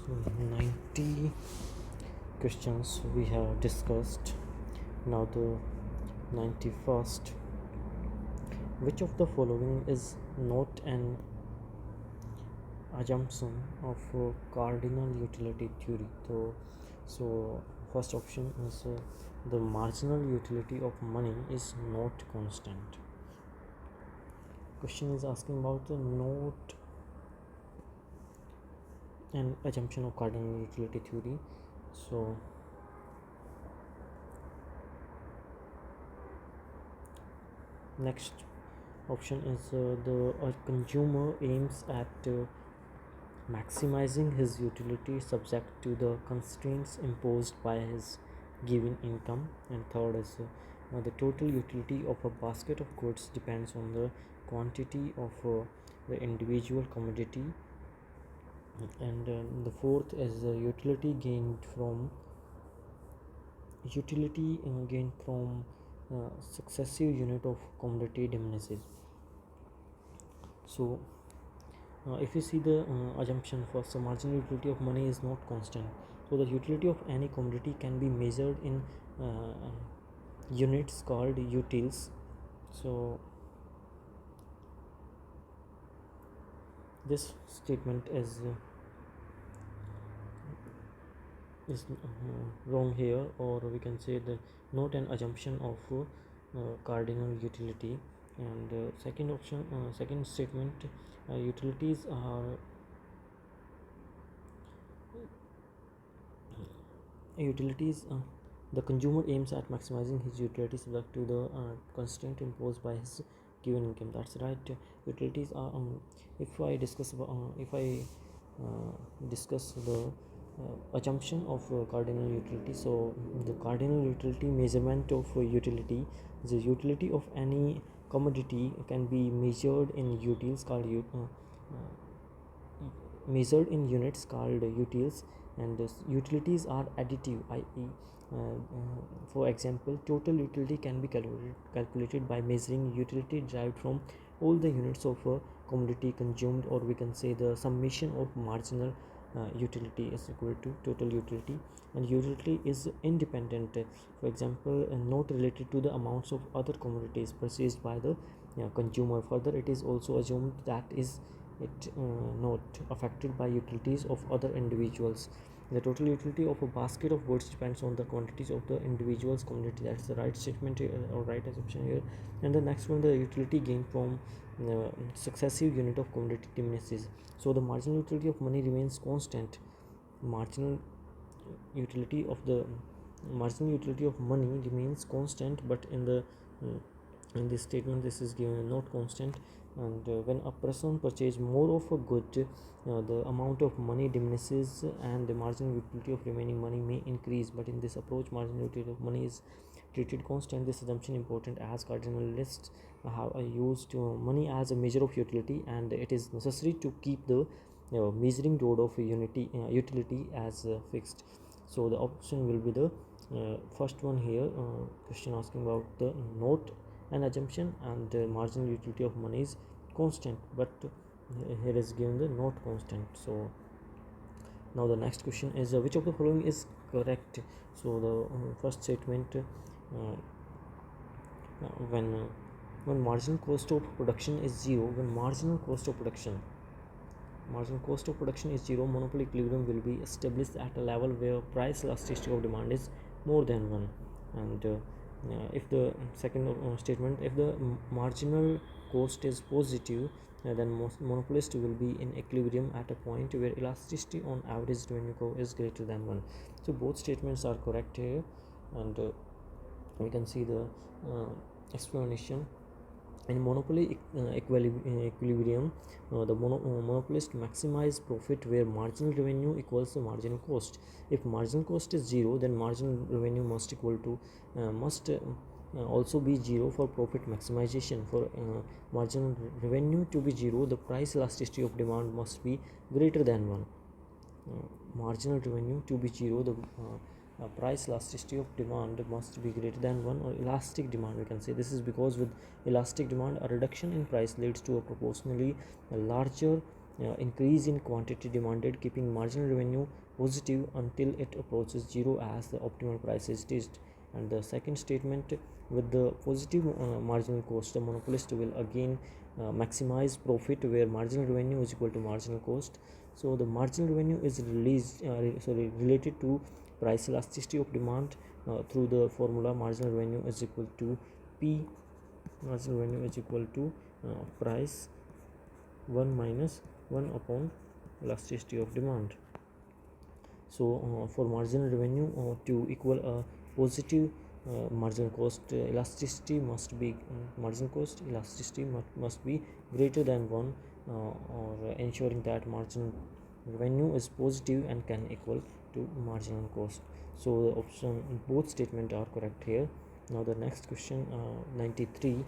90 questions we have discussed. Now the 91st. Which of the following is not an assumption of cardinal utility theory? So first option is the marginal utility of money is not constant. Question is asking about the not an assumption of cardinal utility theory. So next option is the consumer aims at maximizing his utility subject to the constraints imposed by his given income. And third is the total utility of a basket of goods depends on the quantity of the individual commodity. And the fourth is utility gained from successive unit of commodity diminishes. So if you see the assumption first, so marginal utility of money is not constant. So the utility of any commodity can be measured in units called utils. So this statement is wrong here, or we can say the not an assumption of cardinal utility. And second option, second statement, utilities are the consumer aims at maximizing his utility subject to the constraint imposed by his given income. That's right. Utilities are if I discuss the assumption of cardinal utility. So the cardinal utility measurement of utility, the utility of any commodity can be measured in utils called measured in units called utils. And utilities are additive, i.e. For example, total utility can be calculated by measuring utility derived from all the units of a commodity consumed, or we can say the summation of marginal utility is equal to total utility. And utility is independent, for example, not related to the amounts of other commodities purchased by the consumer. Further, it is also assumed that it not affected by utilities of other individuals. The total utility of a basket of goods depends on the quantities of the individual's commodity. That's the right statement or right assumption here. And the next one, the utility gained from successive unit of commodity diminishes. So the marginal utility of money remains constant. Marginal utility of money remains constant, but in this statement this is given not constant. And when a person purchases more of a good, the amount of money diminishes and the marginal utility of remaining money may increase. But in this approach, marginal utility of money is treated constant. This assumption important as cardinalists have used money as a measure of utility, and it is necessary to keep the measuring rod of utility as fixed. So the option will be the first one here. Question asking about the not an assumption, and marginal utility of money is constant, but here is given the not constant. So now the next question is which of the following is correct? So the first statement, when marginal cost of production is zero, when marginal cost of production is zero, monopoly equilibrium will be established at a level where price elasticity of demand is more than 1. And if the second statement, if the marginal cost is positive, then monopolist will be in equilibrium at a point where elasticity on average revenue curve is greater than 1. So both statements are correct here. And we can see the explanation. In monopoly equilibrium, the monopolist maximize profit where marginal revenue equals the marginal cost. If marginal cost is zero, then marginal revenue must also be zero for profit maximization. For marginal revenue to be zero, the price elasticity of demand must be greater than 1. Marginal revenue to be zero, the price elasticity of demand must be greater than 1, or elastic demand we can say. This is because with elastic demand, a reduction in price leads to a proportionally larger increase in quantity demanded, keeping marginal revenue positive until it approaches zero as the optimal price is reached. And the second statement, with the positive marginal cost, the monopolist will again maximize profit where marginal revenue is equal to marginal cost. So the marginal revenue is related to price elasticity of demand through the formula marginal revenue is equal to P, marginal revenue is equal to price 1 minus 1 upon elasticity of demand. So for marginal revenue to equal a positive marginal cost elasticity must be marginal cost elasticity must be greater than 1, or ensuring that marginal revenue is positive and can equal to marginal cost. So the option, both statements are correct here. Now the next question, 93.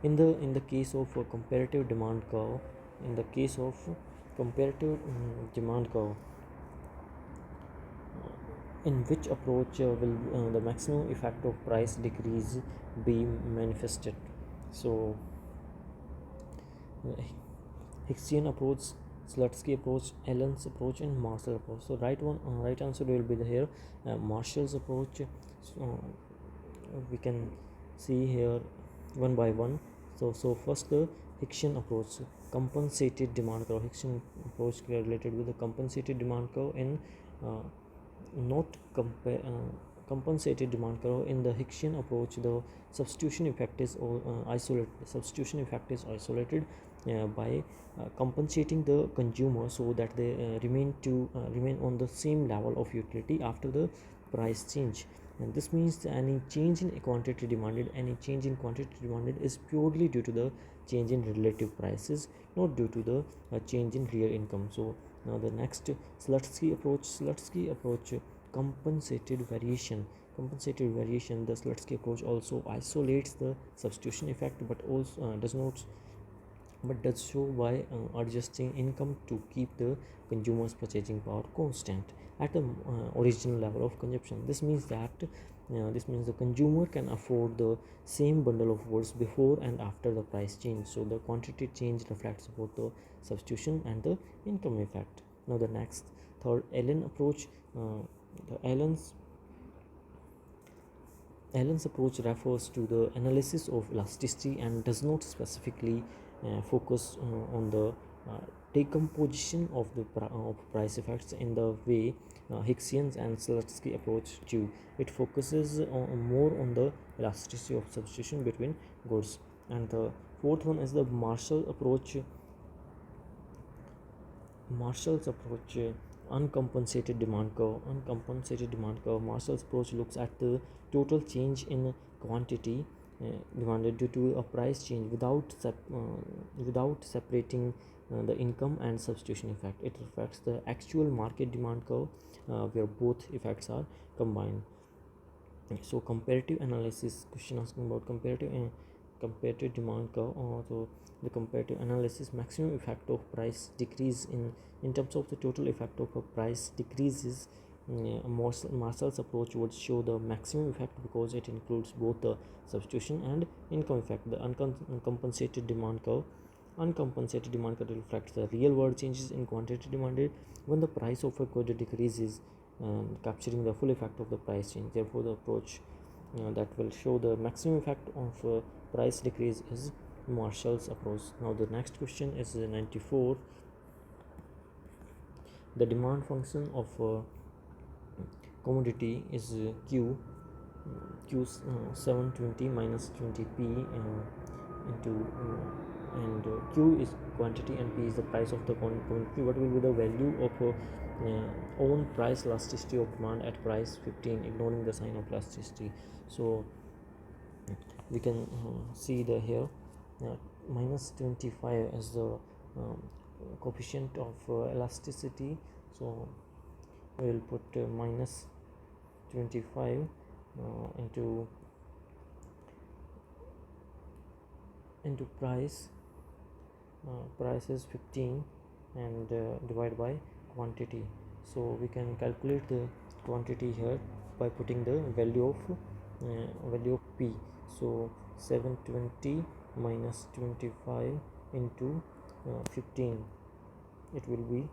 In the case of a comparative demand curve, in the case of comparative demand curve, in which approach will the maximum effect of price decrease be manifested? So Hicksian approach, Slutsky approach, Allen's approach, and Marshall approach. So right answer will be here Marshall's approach. We can see here one by one. So first the Hicksian approach, compensated demand curve. Hicksian approach related with the compensated demand curve in not compensated demand curve. In the Hicksian approach, the substitution effect is isolated. Substitution effect is isolated by compensating the consumer so that they remain on the same level of utility after the price change. And this means that any change in quantity demanded is purely due to the change in relative prices, not due to the change in real income. So now the next, Slutsky approach, compensated variation. The Slutsky approach also isolates the substitution effect, but also does so by adjusting income to keep the consumer's purchasing power constant at the original level of consumption. This means the consumer can afford the same bundle of goods before and after the price change. So the quantity change reflects both the substitution and the income effect. Now the next, third, Allen approach. Allen's approach refers to the analysis of elasticity and does not specifically focus on the decomposition of the price effects in the way Hicksian's and Slutsky approach do. It focuses more on the elasticity of substitution between goods. And the fourth one is the Marshall's approach, uncompensated demand curve. Marshall's approach looks at the total change in quantity demanded due to a price change without separating the income and substitution effect. It reflects the actual market demand curve where both effects are combined. So comparative analysis, question asking about comparative demand curve. So the comparative analysis, maximum effect of price decrease in terms of the total effect of a price decreases. Marshall's approach would show the maximum effect because it includes both the substitution and income effect. The uncompensated demand curve reflects the real world changes in quantity demanded when the price of a good decreases, capturing the full effect of the price change. Therefore the approach that will show the maximum effect of price decrease is Marshall's approach. Now the next question is 94. The demand function of commodity is Q720 minus 20p into and Q is quantity and P is the price of the commodity. What will be the value of own price elasticity of demand at price 15, ignoring the sign of elasticity? So we can see the here minus 25 as the coefficient of elasticity. So we will put minus 25 into price. Price is 15 and divide by quantity. So we can calculate the quantity here by putting the value of P. So 720 minus 25 into 15, it will be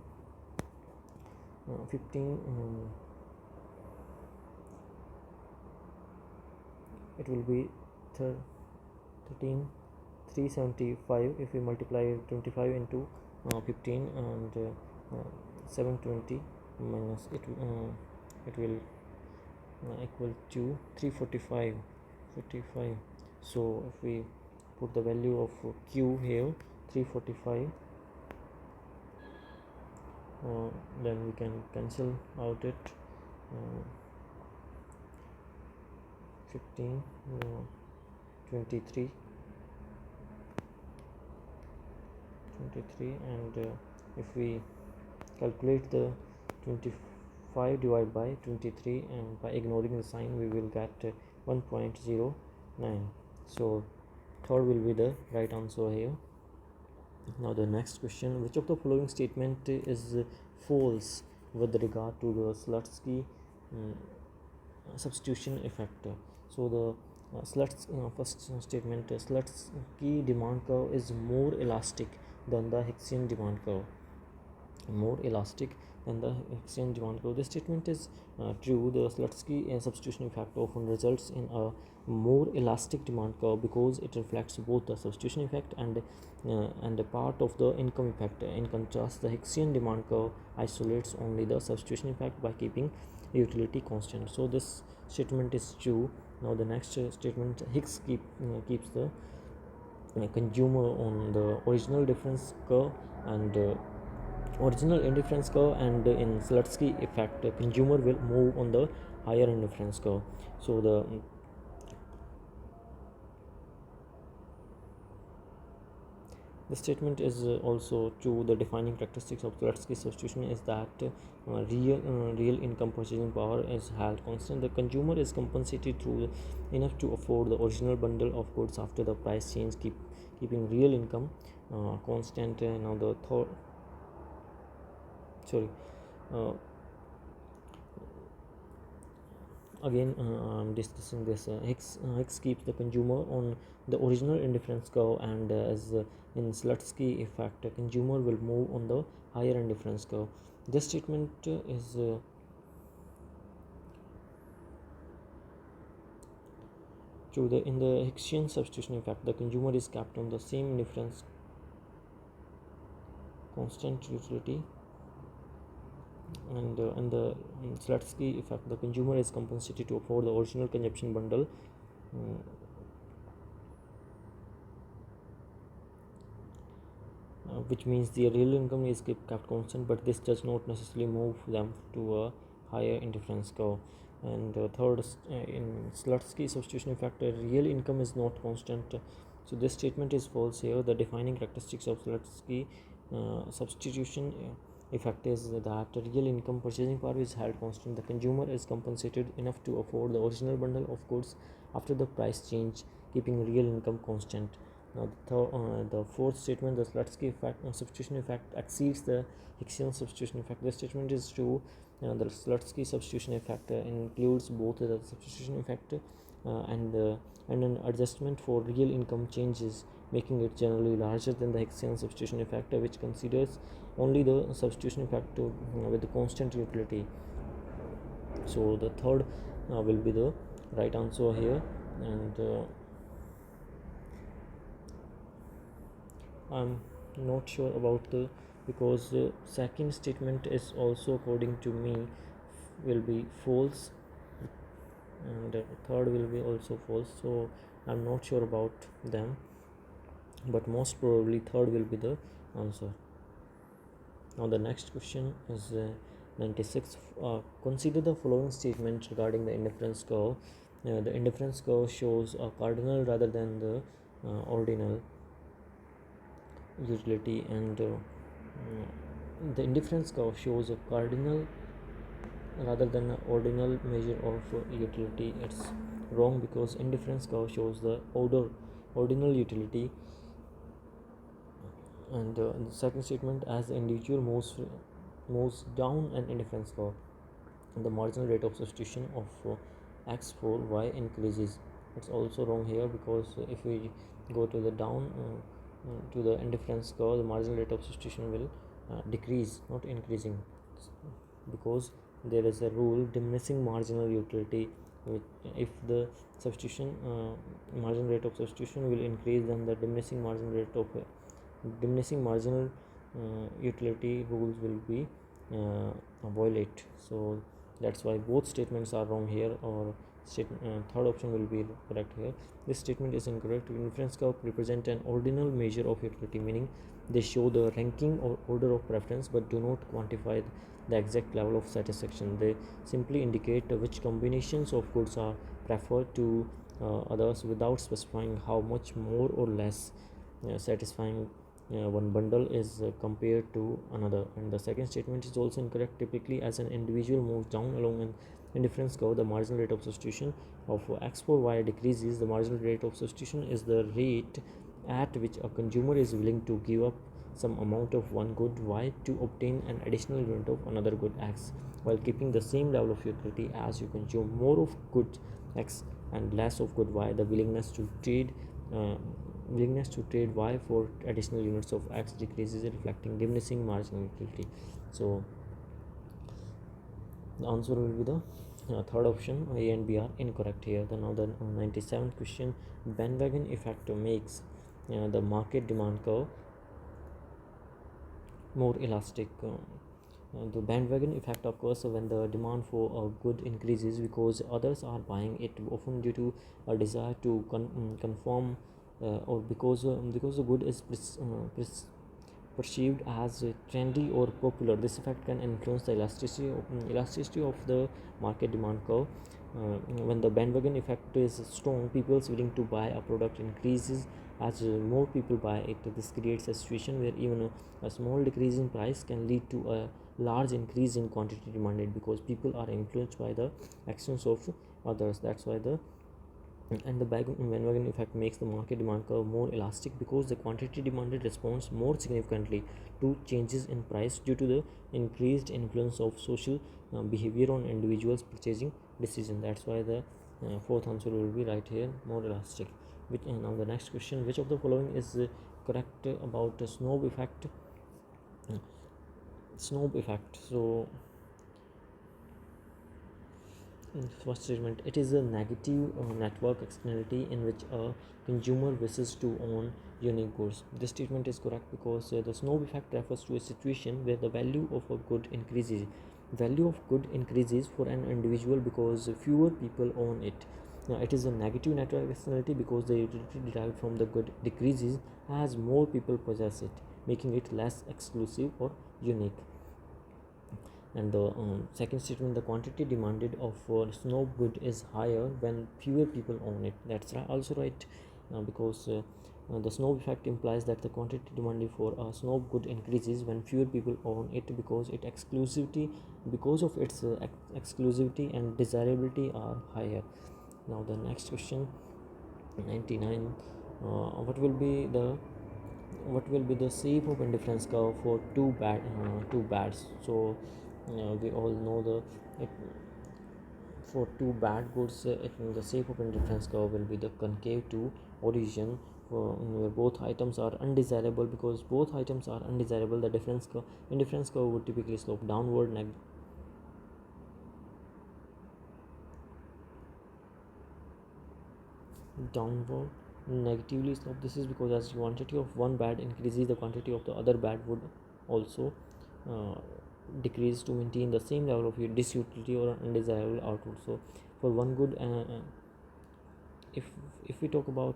15 it will be 13 375 if we multiply 25 into 15 and 720 minus it will equal to 345 55. So if we put the value of q here 345, then we can cancel out it 15 23 and if we calculate the 25 divided by 23 and by ignoring the sign we will get 1.09. so third will be the right answer here. Now the next question, which of the following statement is false with regard to the Slutsky substitution effect? So the first statement, Slutsky demand curve is more elastic than the Hicksian demand curve. More elastic than the Hicksian demand curve. This statement is true. The Slutsky substitution effect often results in a more elastic demand curve because it reflects both the substitution effect and a part of the income effect. In contrast, the Hicksian demand curve isolates only the substitution effect by keeping utility constant. So this statement is true. Now the next statement, Hicks keeps the consumer on the original difference curve and original indifference curve, and in Slutsky effect the consumer will move on the higher indifference curve. So the statement is also true. The defining characteristics of Slutsky substitution is that real income purchasing power is held constant. The consumer is compensated through enough to afford the original bundle of goods after the price change, keeping real income constant. Now the third again I'm discussing this. Hicks keeps the consumer on the original indifference curve, and as in Slutsky effect, a consumer will move on the higher indifference curve. This statement is true. In the Hicksian substitution effect, the consumer is kept on the same indifference constant utility, and in the Slutsky effect, the consumer is compensated to afford the original consumption bundle. Which means the real income is kept constant, but this does not necessarily move them to a higher indifference curve. And third, in Slutsky substitution effect, real income is not constant. So this statement is false here. The defining characteristics of Slutsky substitution effect is that real income purchasing power is held constant. The consumer is compensated enough to afford the original bundle of goods after the price change, keeping real income constant. Now the fourth statement, the Slutsky effect substitution effect exceeds the Hicksian substitution effect. This statement is true. The Slutsky substitution effect includes both the substitution effect and an adjustment for real income changes, making it generally larger than the Hicksian substitution effect, which considers only the substitution effect with the constant utility. So the third will be the right answer here, and I'm not sure about because the second statement is also, according to me, will be false, and third will be also false. So I'm not sure about them, but most probably third will be the answer. Now the next question is 96. Consider the following statement regarding the indifference curve. The indifference curve shows a cardinal rather than the ordinal utility, and the indifference curve shows a cardinal rather than an ordinal measure of utility. It's wrong because indifference curve shows the ordinal utility. And the second statement, as the individual moves down an indifference curve, the marginal rate of substitution of x for y increases. It's also wrong here because if we go to the down to the indifference curve, the marginal rate of substitution will decrease, not increasing, because there is a rule diminishing marginal utility. If the substitution marginal rate of substitution will increase, then the diminishing marginal utility rules will be violate. So that's why both statements are wrong here, or third option will be correct here. This statement is incorrect. Indifference curve represent an ordinal measure of utility, meaning they show the ranking or order of preference but do not quantify the exact level of satisfaction. They simply indicate which combinations of goods are preferred to others without specifying how much more or less satisfying one bundle is compared to another. And the second statement is also incorrect. Typically, as an individual moves down along an indifference curve, the marginal rate of substitution of x for y decreases. The marginal rate of substitution is the rate at which a consumer is willing to give up some amount of one good y to obtain an additional unit of another good x, while keeping the same level of utility. As you consume more of good x and less of good y, the willingness to trade y for additional units of x decreases, reflecting diminishing marginal utility. So the answer will be the third option. A and B are incorrect here. Then now the 97th question, bandwagon effect makes the market demand curve more elastic. The bandwagon effect occurs when the demand for a good increases because others are buying it, often due to a desire to conform, or because the good is perceived as trendy or popular. This effect can influence the elasticity of the market demand curve. When the bandwagon effect is strong, people's willing to buy a product increases as more people buy it. This creates a situation where even a small decrease in price can lead to a large increase in quantity demanded, because people are influenced by the actions of others. That's why the bandwagon effect makes the market demand curve more elastic, because the quantity demanded responds more significantly to changes in price due to the increased influence of social behavior on individuals' purchasing decision. That's why the fourth answer will be right here, more elastic. Now the next question, which of the following is correct about the snob effect? So first statement, it is a negative network externality in which a consumer wishes to own unique goods. This statement is correct because the snob effect refers to a situation where the value of a good increases. Value of good increases for an individual because fewer people own it. Now, it is a negative network externality because the utility derived from the good decreases as more people possess it, making it less exclusive or unique. And the second statement, the quantity demanded of snob good is higher when fewer people own it. That's also right, because the snob effect implies that the quantity demanded for a snob good increases when fewer people own it, because of its exclusivity and desirability are higher. Now the next question, 99, what will be the shape of indifference curve for two bads? So we all know for two bad goods, the shape of indifference curve will be the concave to origin, where both items are undesirable. Because both items are undesirable, the indifference curve would typically slope downward negatively slope. This is because as the quantity of one bad increases, the quantity of the other bad would also decrease to maintain the same level of disutility or undesirable output. So for one good, if we talk about,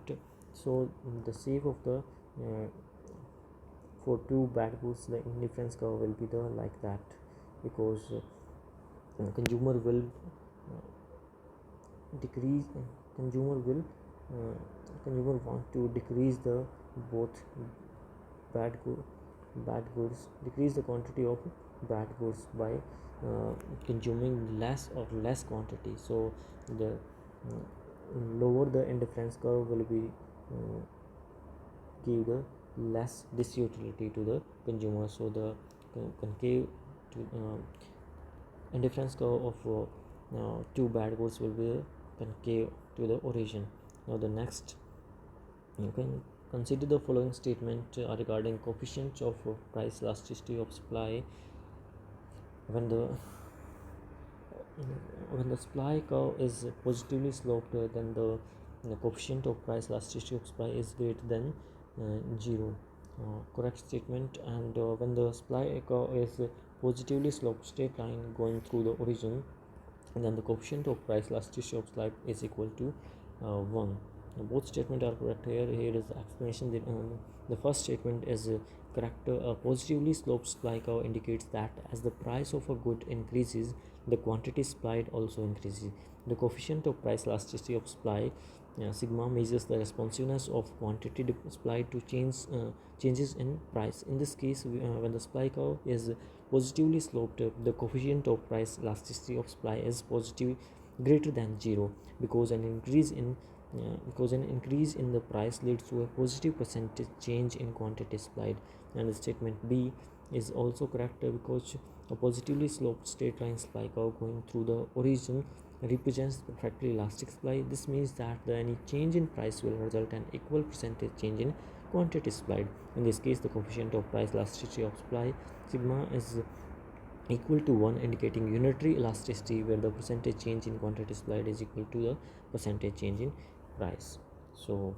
so the shape of the for two bad goods, the indifference curve will be the like that, because consumer will decrease consumer want to decrease the both bad goods, decrease the quantity of bad goods by consuming less quantity. So the lower the indifference curve will be give the less disutility to the consumer. So the concave to indifference curve of two bad goods will be concave to the origin. Now the next consider the following statement regarding coefficients of price elasticity of supply. When the supply curve is positively sloped, then the coefficient of price elasticity of supply is greater than 0. Correct statement. And when the supply curve is positively sloped straight line going through the origin, then the coefficient of price elasticity of supply is equal to 1. Both statements are correct here. Here is the explanation. The first statement is correct. A positively sloped supply curve indicates that as the price of a good increases, the quantity supplied also increases. The coefficient of price elasticity of supply, sigma, measures the responsiveness of quantity supplied to changes in price. In this case, when the supply curve is positively sloped, the coefficient of price elasticity of supply is positive greater than 0, because an increase in the price leads to a positive percentage change in quantity supplied. And statement B is also correct, because a positively sloped straight line supply curve going through the origin represents perfectly elastic supply. This means that any change in price will result in equal percentage change in quantity supplied. In this case, the coefficient of price elasticity of supply, sigma, is equal to 1, indicating unitary elasticity, where the percentage change in quantity supplied is equal to the percentage change in price. So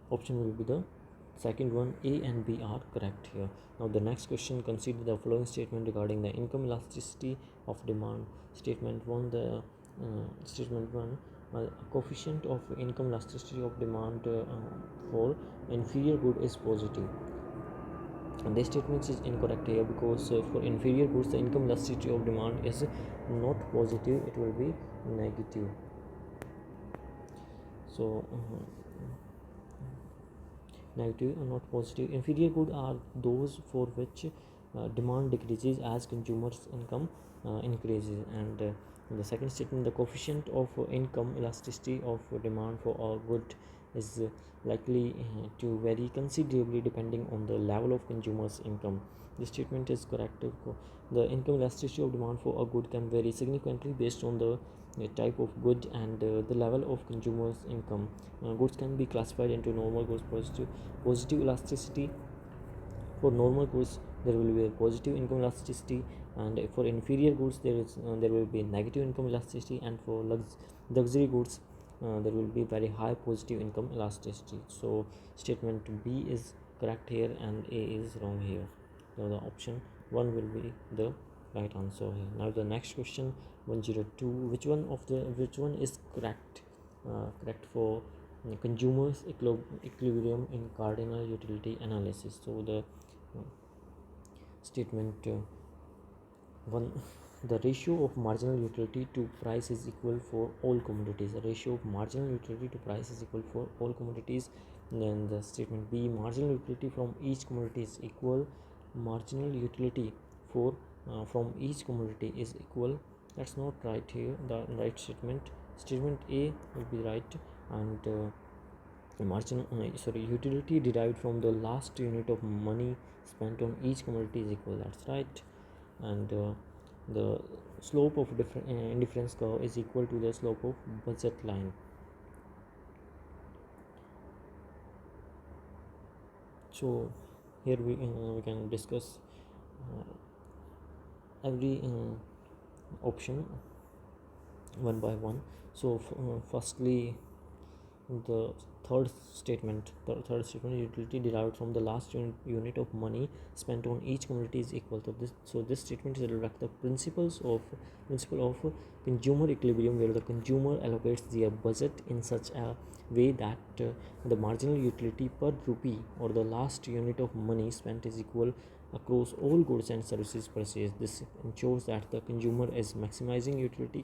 option will be the second one. A and B are correct here. Now the next question, consider the following statement regarding the income elasticity of demand. Statement 1, a coefficient of income elasticity of demand for inferior good is positive. And this statement is incorrect here, because for inferior goods the income elasticity of demand is not positive, it will be negative. So negative and not positive. Inferior goods are those for which demand decreases as consumers' income increases. And the second statement, the coefficient of income elasticity of demand for a good is likely to vary considerably depending on the level of consumers' income. This statement is correct. The income elasticity of demand for a good can vary significantly based on the type of good and the level of consumers' income. Goods can be classified into normal goods, positive elasticity. For normal goods there will be a positive income elasticity, and for inferior goods there will be negative income elasticity, and for luxury goods there will be very high positive income elasticity. So statement B is correct here and A is wrong here. So the option 1 will be the right answer here. Now the next question, 102, which one is correct for consumers equilibrium in cardinal utility analysis. So the statement 1, the ratio of marginal utility to price is equal for all commodities. The ratio of marginal utility to price is equal for all commodities. Then the statement B, marginal utility from each commodity is equal. Marginal utility from each commodity is equal. That's not right here. The right statement A will be right. And utility derived from the last unit of money spent on each commodity is equal. That's right. And the slope of indifference curve is equal to the slope of budget line. So here we can discuss every option one by one. So firstly, the third statement, utility derived from the last unit of money spent on each commodity is equal to this. So this statement will reflect the principle of consumer equilibrium, where the consumer allocates their budget in such a way that the marginal utility per rupee, or the last unit of money spent, is equal across all goods and services purchased. This ensures that the consumer is maximizing utility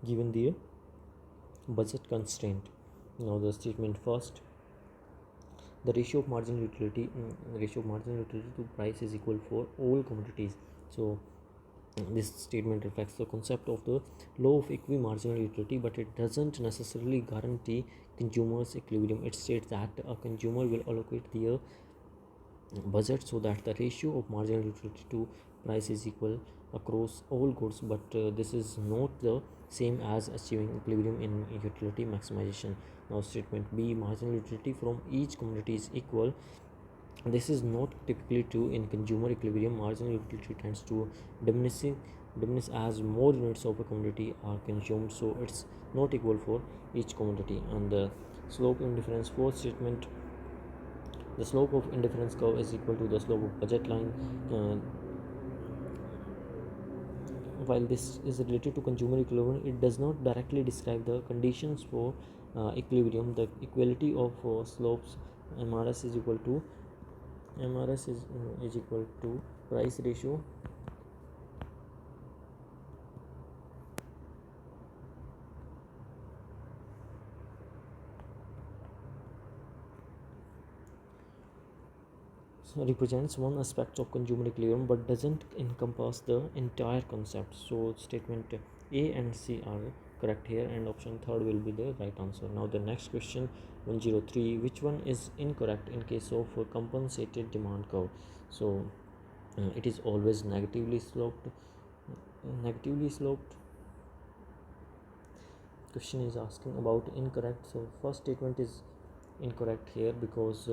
given their budget constraint. Now the statement first, the ratio of marginal utility to price is equal for all commodities. So this statement reflects the concept of the law of equimarginal utility, but it doesn't necessarily guarantee consumers equilibrium. It states that a consumer will allocate their budget so that the ratio of marginal utility to price is equal across all goods, but this is not the same as achieving equilibrium in utility maximization. Now statement B, marginal utility from each commodity is equal. This is not typically true in consumer equilibrium. Marginal utility tends to diminish as more units of a commodity are consumed, so it's not equal for each commodity. And the slope indifference, fourth statement, the slope of indifference curve is equal to the slope of budget line. While this is related to consumer equilibrium, it does not directly describe the conditions for equilibrium. The equality of slopes MRS is equal to price ratio represents one aspect of consumer equilibrium but doesn't encompass the entire concept. So statement A and C are correct here, and option third will be the right answer. Now the next question 103, which one is incorrect in case of a compensated demand curve? So it is always negatively sloped. Question is asking about incorrect. So first statement is incorrect here because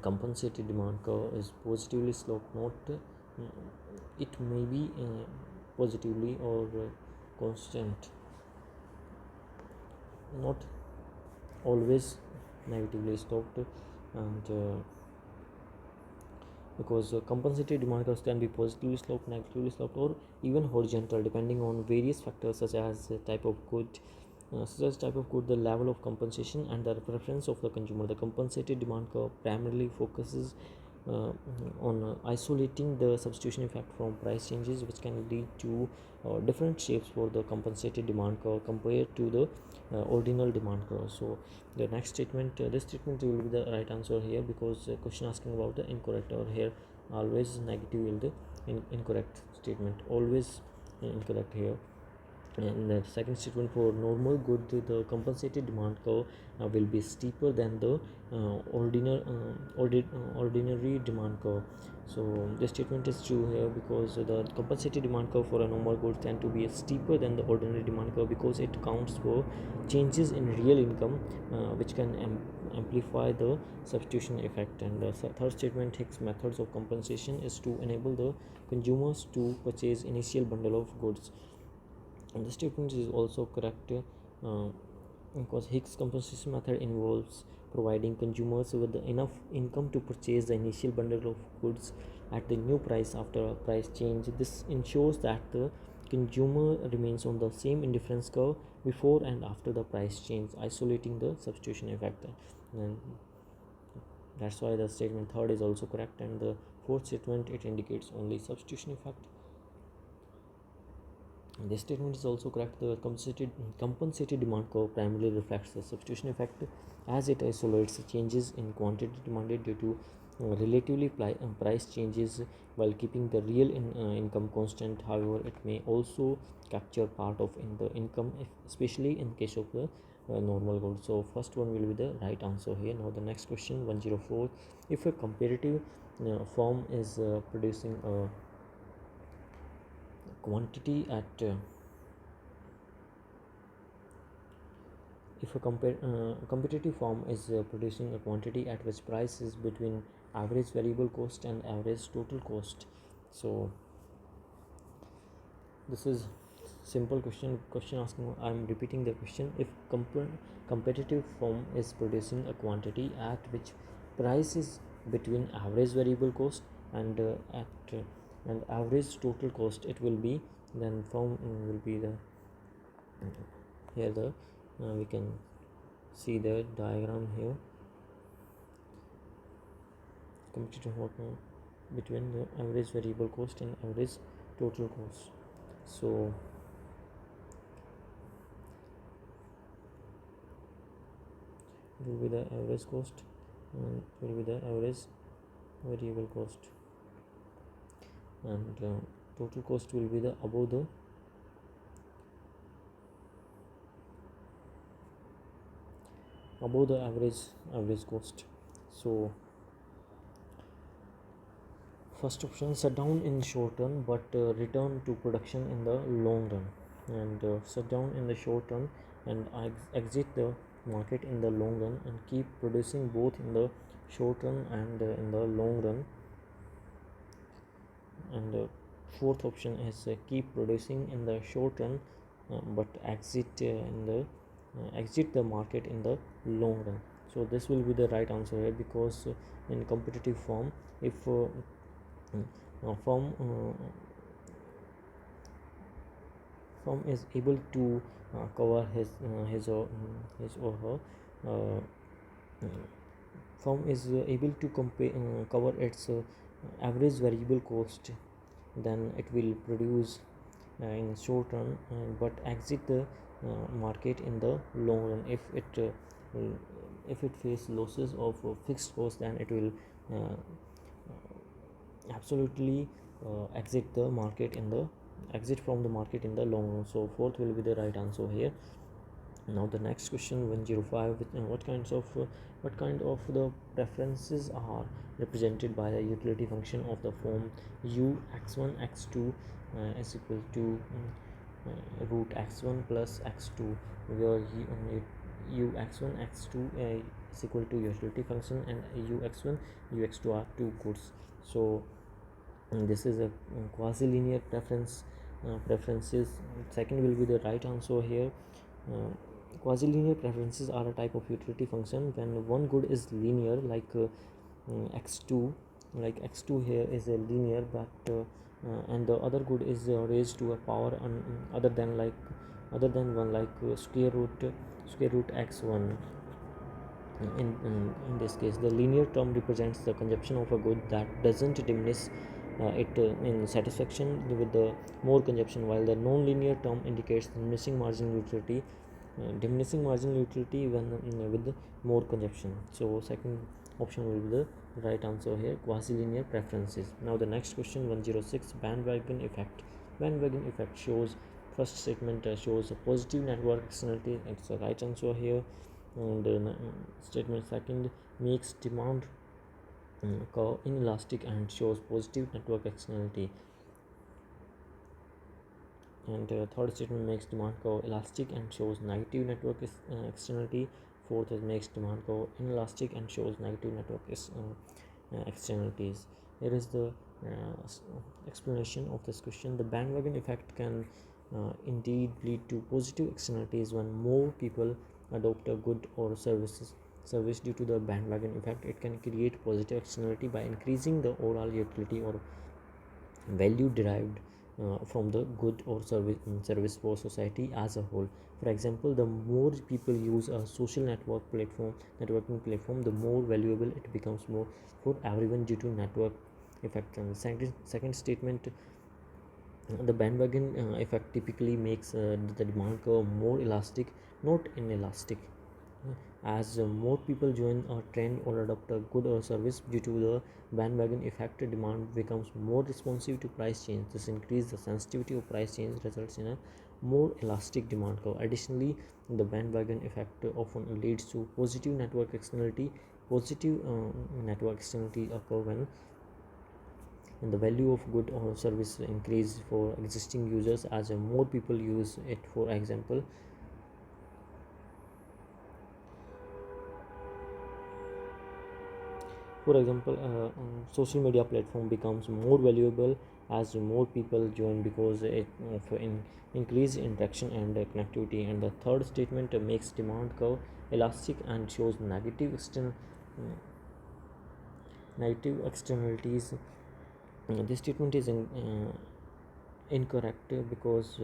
compensated demand curve is positively sloped, not it may be positively or constant, not always negatively sloped. And because compensated demand curves can be positively sloped, negatively sloped, or even horizontal depending on various factors such as type of good, the level of compensation, and the preference of the consumer. The compensated demand curve primarily focuses on isolating the substitution effect from price changes, which can lead to different shapes for the compensated demand curve compared to the ordinal demand curve. So the next statement, this statement will be the right answer here because question asking about the incorrect, or here always negative will the incorrect statement, always incorrect here. And the second statement, for normal good, the compensated demand curve will be steeper than the ordinary demand curve. So this statement is true here because the compensated demand curve for a normal good tend to be steeper than the ordinary demand curve because it accounts for changes in real income, which can amplify the substitution effect. And the third statement, Hicks methods of compensation is to enable the consumers to purchase initial bundle of goods. And the statement is also correct because Hicks compensation method involves providing consumers with enough income to purchase the initial bundle of goods at the new price after a price change. This ensures that the consumer remains on the same indifference curve before and after the price change, isolating the substitution effect. And that's why the statement third is also correct. And the fourth statement, it indicates only substitution effect. This statement is also correct. The compensated demand curve primarily reflects the substitution effect as it isolates changes in quantity demanded due to relatively price changes while keeping the real income constant. However, it may also capture part of the income, especially in case of the normal good. So first one will be the right answer here. Now the next question 104, if a comparative firm is producing a quantity at if a competitive firm is producing a quantity at which price is between average variable cost and average total cost. So this is simple question asking, I'm repeating the question, if competitive firm is producing a quantity at which price is between average variable cost and and average total cost, it will be, then firm will be the here the we can see the diagram here, competitive firm between the average variable cost and average total cost. So it will be the average cost and it will be the average variable cost, and total cost will be the above the average cost. So First option, shut down in short run but return to production in the long run. And shut down in the short run and exit the market in the long run and keep producing both in the short run and in the long run. And fourth option is keep producing in the short run but exit the market in the long run. So this will be the right answer here, because in competitive firm, if firm is able to cover his or her firm is able to cover its average variable cost, then it will produce in short run but exit the market in the long run. If it face losses of fixed cost, then it will absolutely exit from the market in the long run. So fourth will be the right answer here. Now the next question, 105, what kind of the preferences are represented by the utility function of the form u x1 x2 is equal to root x1 plus x2, where u x1 x2 is equal to utility function and u x1 u x2 are two goods. So this is a quasi-linear preferences. Second will be the right answer here. Quasi-linear preferences are a type of utility function when one good is linear, like x2, here is a linear, but and the other good is raised to a power other than one, like square root x1. In this case, the linear term represents the consumption of a good that doesn't diminish it in satisfaction with the more consumption, while the non-linear term indicates diminishing marginal utility when with more consumption. So second option will be the right answer here, quasi-linear preferences. Now the next question, 106, bandwagon effect shows, first statement shows a positive network externality, it's the right answer here. And statement second makes demand curve inelastic and shows positive network externality. And third statement makes demand curve elastic and shows negative network externality. Fourth is makes demand curve inelastic and shows negative network externalities. Here is the explanation of this question. The bandwagon effect can indeed lead to positive externalities when more people adopt a good or service due to the bandwagon effect. It can create positive externality by increasing the overall utility or value derived from the good or service for society as a whole. For example, the more people use a social networking platform, the more valuable it becomes more for everyone due to network effect. And second statement, the bandwagon effect typically makes the demand curve more elastic, not inelastic. As more people join a trend or adopt a good or service due to the bandwagon effect, demand becomes more responsive to price change. This increases the sensitivity of price change, results in a more elastic demand curve. Additionally, the bandwagon effect often leads to positive network externality. Positive network externality occur when the value of good or service increase for existing users as more people use it. For example, social media platform becomes more valuable as more people join because it of increased interaction and connectivity. And the third statement makes demand curve elastic and shows negative externalities. This statement is incorrect because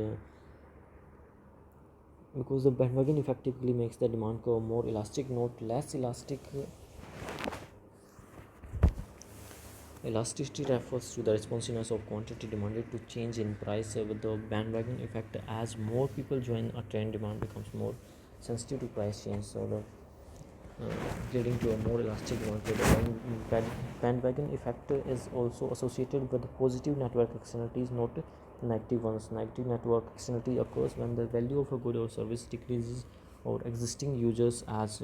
the bandwagon effect typically makes the demand curve more elastic, not less elastic. Elasticity refers to the responsiveness of quantity demanded to change in price. With the bandwagon effect, as more people join a trend, demand becomes more sensitive to price change, so leading to a more elastic market. The bandwagon effect is also associated with positive network externalities, not negative ones. Negative network externality occurs when the value of a good or service decreases or existing users as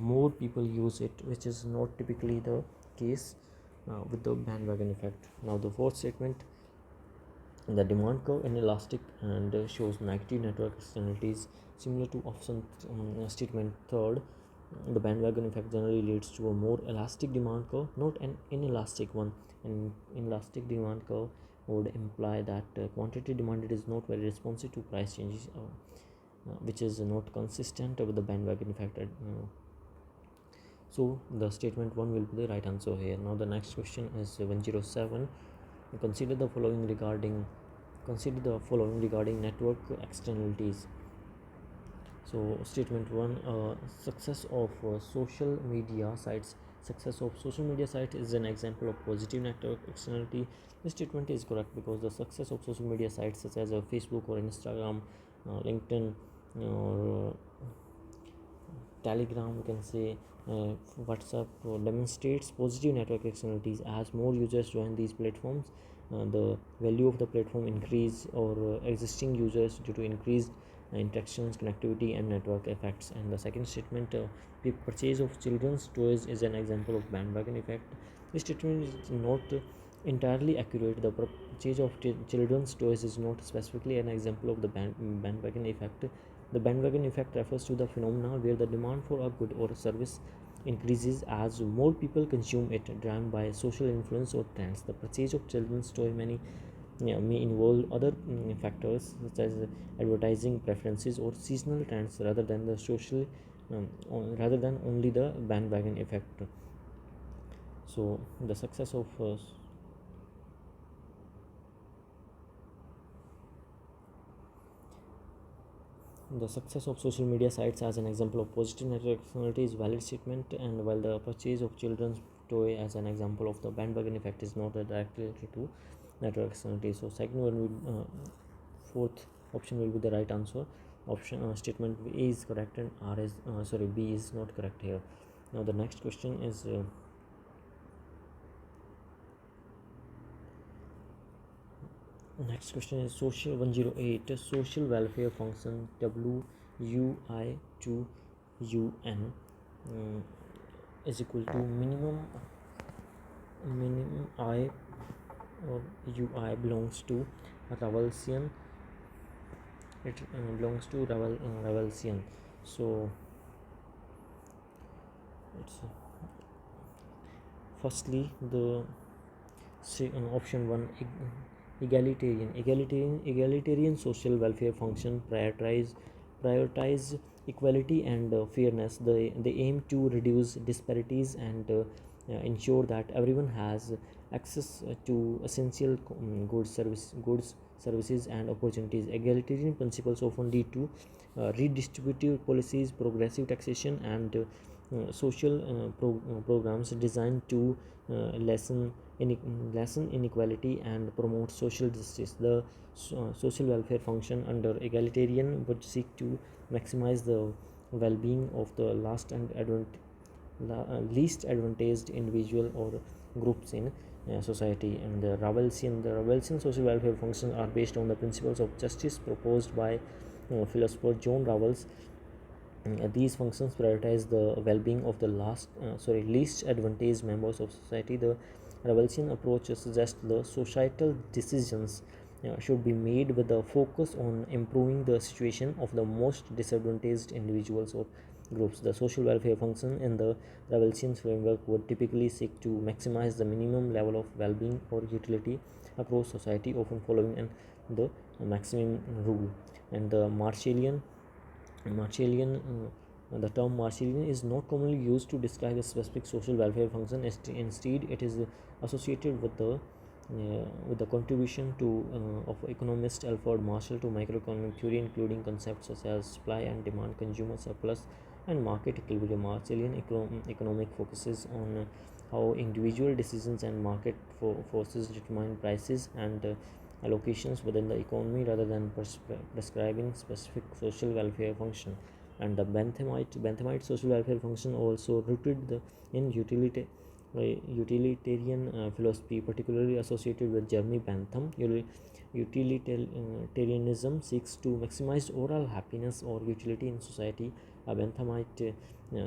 more people use it, which is not typically the case. with the bandwagon effect. Now the fourth statement, the demand curve inelastic and shows negative network externalities similar to option statement third. The bandwagon effect generally leads to a more elastic demand curve, not an inelastic one. An inelastic demand curve would imply that quantity demanded is not very responsive to price changes, which is not consistent with the bandwagon effect. So the statement 1 will be the right answer here. Now the next question is 107. Consider the following regarding network externalities. So statement 1, success of social media sites. Success of social media site is an example of positive network externality. This statement is correct because the success of social media sites such as Facebook or Instagram, LinkedIn, or Telegram, you can say, WhatsApp, demonstrates positive network externalities. As more users join these platforms, the value of the platform increase, or existing users due to increased interactions, connectivity, and network effects. And the second statement, purchase of children's toys is an example of bandwagon effect. This statement is not entirely accurate. The purchase of children's toys is not specifically an example of the bandwagon effect. The bandwagon effect refers to the phenomena where the demand for a good or a service increases as more people consume it, driven by social influence or trends. The purchase of children's toy may involve other factors such as advertising preferences or seasonal trends rather than only the bandwagon effect. So the success of social media sites as an example of positive network externality is valid statement, and while the purchase of children's toy as an example of the bandwagon effect is not directly related to network externality. So second one will fourth option will be the right answer. Option statement A is correct and B is not correct here. Now the next question is next question is social 108, social welfare function WUI to UN is equal to minimum I or UI belongs to Ravelsyan. It belongs to Ravelsyan. So it's firstly the option 1, egalitarian social welfare function prioritize equality and fairness. They aim to reduce disparities and ensure that everyone has access to essential goods, services, and opportunities. Egalitarian principles often lead to redistributive policies, progressive taxation, and social programs designed to lessen inequality and promote social justice. The social welfare function under egalitarian would seek to maximize the well-being of the least advantaged individual or groups in society. And the Ravelsyan social welfare functions are based on the principles of justice proposed by philosopher John Rawls. These functions prioritize the well-being of the least advantaged members of society. The Rawlsian approach suggests the societal decisions should be made with a focus on improving the situation of the most disadvantaged individuals or groups. The social welfare function in the Rawlsian framework would typically seek to maximize the minimum level of well-being or utility across society, often following the maximum rule. And the the term Marshallian is not commonly used to describe a specific social welfare function. Instead, it is associated with the contribution of economist Alfred Marshall to microeconomic theory, including concepts such as supply and demand, consumer surplus, and market equilibrium. Marshallian economic focuses on how individual decisions and market forces determine prices and allocations within the economy rather than prescribing specific social welfare function. And the Benthamite social welfare function also rooted in utilitarian philosophy, particularly associated with Jeremy Bentham. Utilitarianism seeks to maximize overall happiness or utility in society. A Benthamite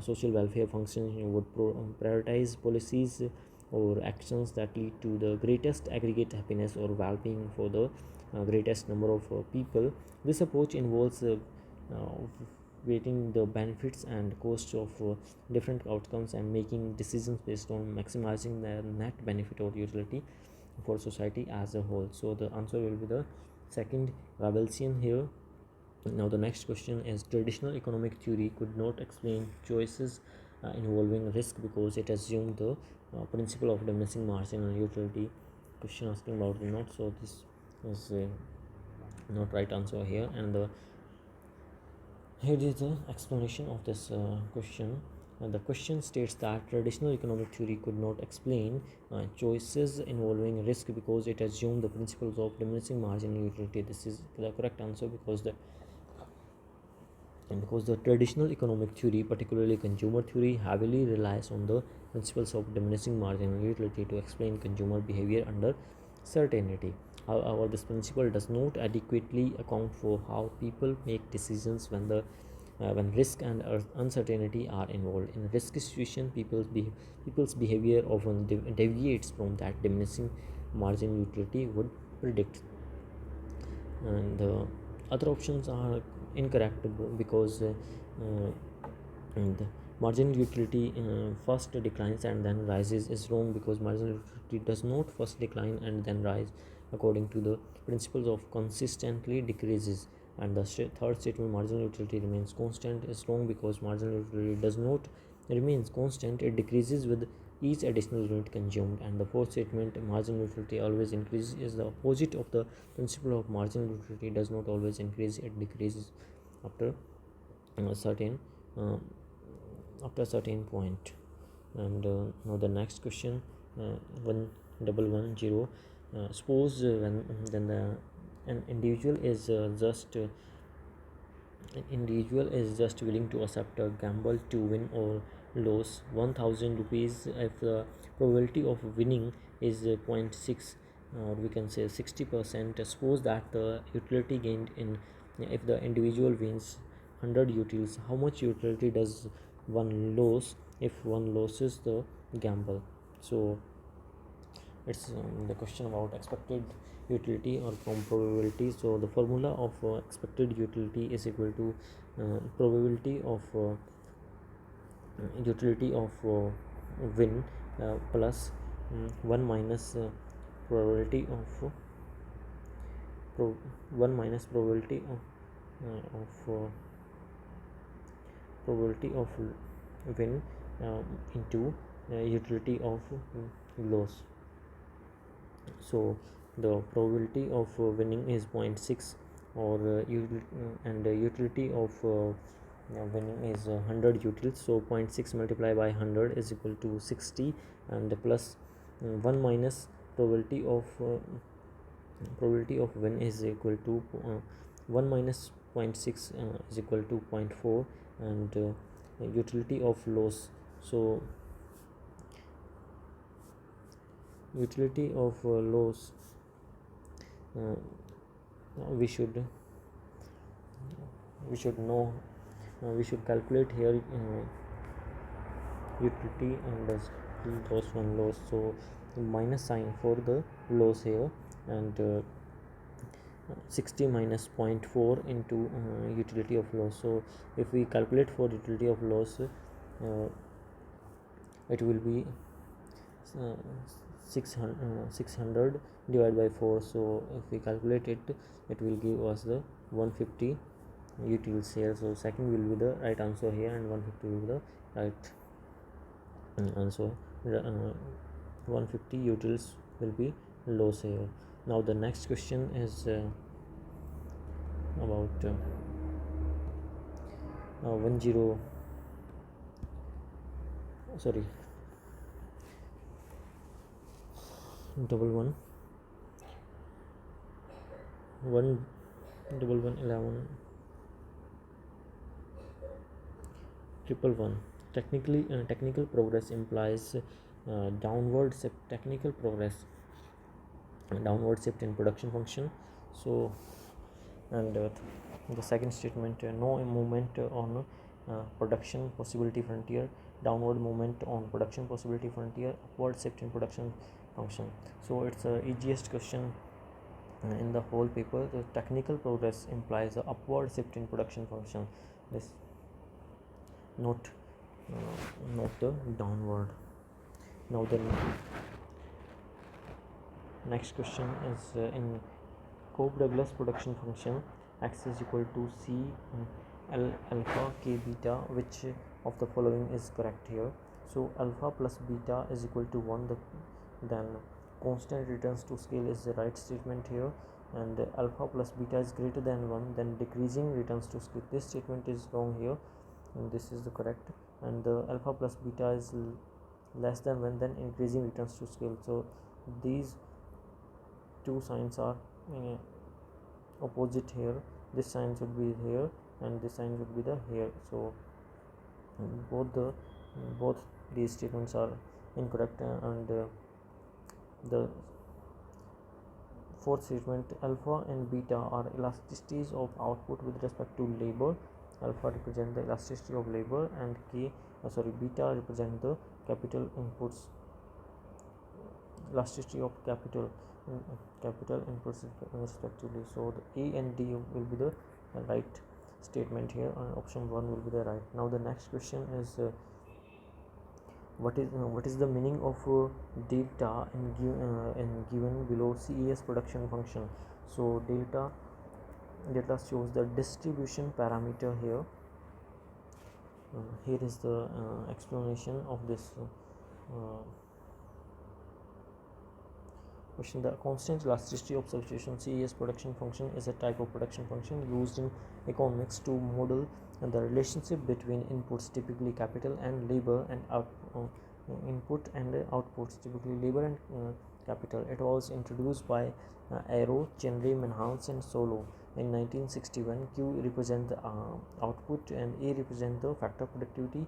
social welfare function would prioritize policies or actions that lead to the greatest aggregate happiness or well-being for the greatest number of people. This approach involves weighting the benefits and costs of different outcomes and making decisions based on maximizing the net benefit or utility for society as a whole. So the answer will be the second, Rabelsian here. Now the next question is, traditional economic theory could not explain choices involving risk because it assumed the principle of diminishing margin and utility. Question asking about the not, so this is not right answer here. And here is the explanation of this question. The question states that traditional economic theory could not explain choices involving risk because it assumed the principles of diminishing margin and utility. This is the correct answer because the traditional economic theory, particularly consumer theory, heavily relies on the principles of diminishing margin and utility to explain consumer behavior under certainty. However, this principle does not adequately account for how people make decisions when risk and uncertainty are involved. In a risky situation, people's behavior often deviates from that diminishing margin utility would predict. And the other options are incorrect because and marginal utility first declines and then rises is wrong, because marginal utility does not first decline and then rise according to the principles of consistently decreases. And the third statement, marginal utility remains constant, is wrong because marginal utility does not remains constant, it decreases with each additional unit consumed. And the fourth statement, marginal utility always increases, is the opposite of the principle of marginal utility does not always increase, it decreases after a certain point. And now the next question, 1110, suppose when then an individual is just willing to accept a gamble to win or lose 1000 rupees if the probability of winning is 0.6, or we can say 60%. Suppose that the utility gained in, if the individual wins 100 utils, how much utility does one lose if one loses the gamble? So it's the question about expected utility or from probability. So the formula of expected utility is equal to probability of utility of win plus 1 minus probability of 1 minus probability of win into utility of loss. So the probability of winning is 0.6, or and the utility of winning is 100 utils, so 0.6 multiplied by 100 is equal to 60, and plus 1 minus probability of win is equal to 1 minus 0.6 is equal to 0.4, and utility of loss. So utility of loss, we should know, we should calculate here utility and loss one loss, so minus sign for the loss here, and 60 minus 0.4 into utility of loss. So if we calculate for utility of loss, it will be 600 divided by 4. So if we calculate it, it will give us the 150 utils here. So second will be the right answer here, and 150 will be the right answer. 150 utils will be loss here. Now the next question is about 11 triple one. Technical progress implies downward shift in production function. So and the second statement, no movement on production possibility frontier. downward movement on production possibility frontier, upward shift in production function. So it's the easiest question in the whole paper. The technical progress implies the upward shift in production function, this not the downward. Now the next question is in Cobb-Douglas production function, x is equal to c l alpha k beta, which of the following is correct here? So alpha plus beta is equal to 1, then constant returns to scale is the right statement here, and alpha plus beta is greater than 1, then decreasing returns to scale. This statement is wrong here, and this is the correct, and alpha plus beta is less than 1, then increasing returns to scale. So these two signs are opposite here. This sign should be here and this sign should be the here. So both these statements are incorrect, and the fourth statement, alpha and beta are elasticities of output with respect to labor. Alpha represent the elasticity of labor, and beta represent the capital inputs, elasticity of capital inputs respectively. So the A and D will be the right statement here, and option 1 will be the right. Now the next question is what is the meaning of delta in given below CES production function? So delta shows the distribution parameter here. Here is the explanation of this question. The constant elasticity of substitution CES production function is a type of production function used in economics to model the relationship between inputs, typically capital, and labor, and input and outputs, typically labor and capital. It was introduced by Arrow, Chenry, Manhouse, and Solo in 1961. Q represent the output, and A represent the factor productivity,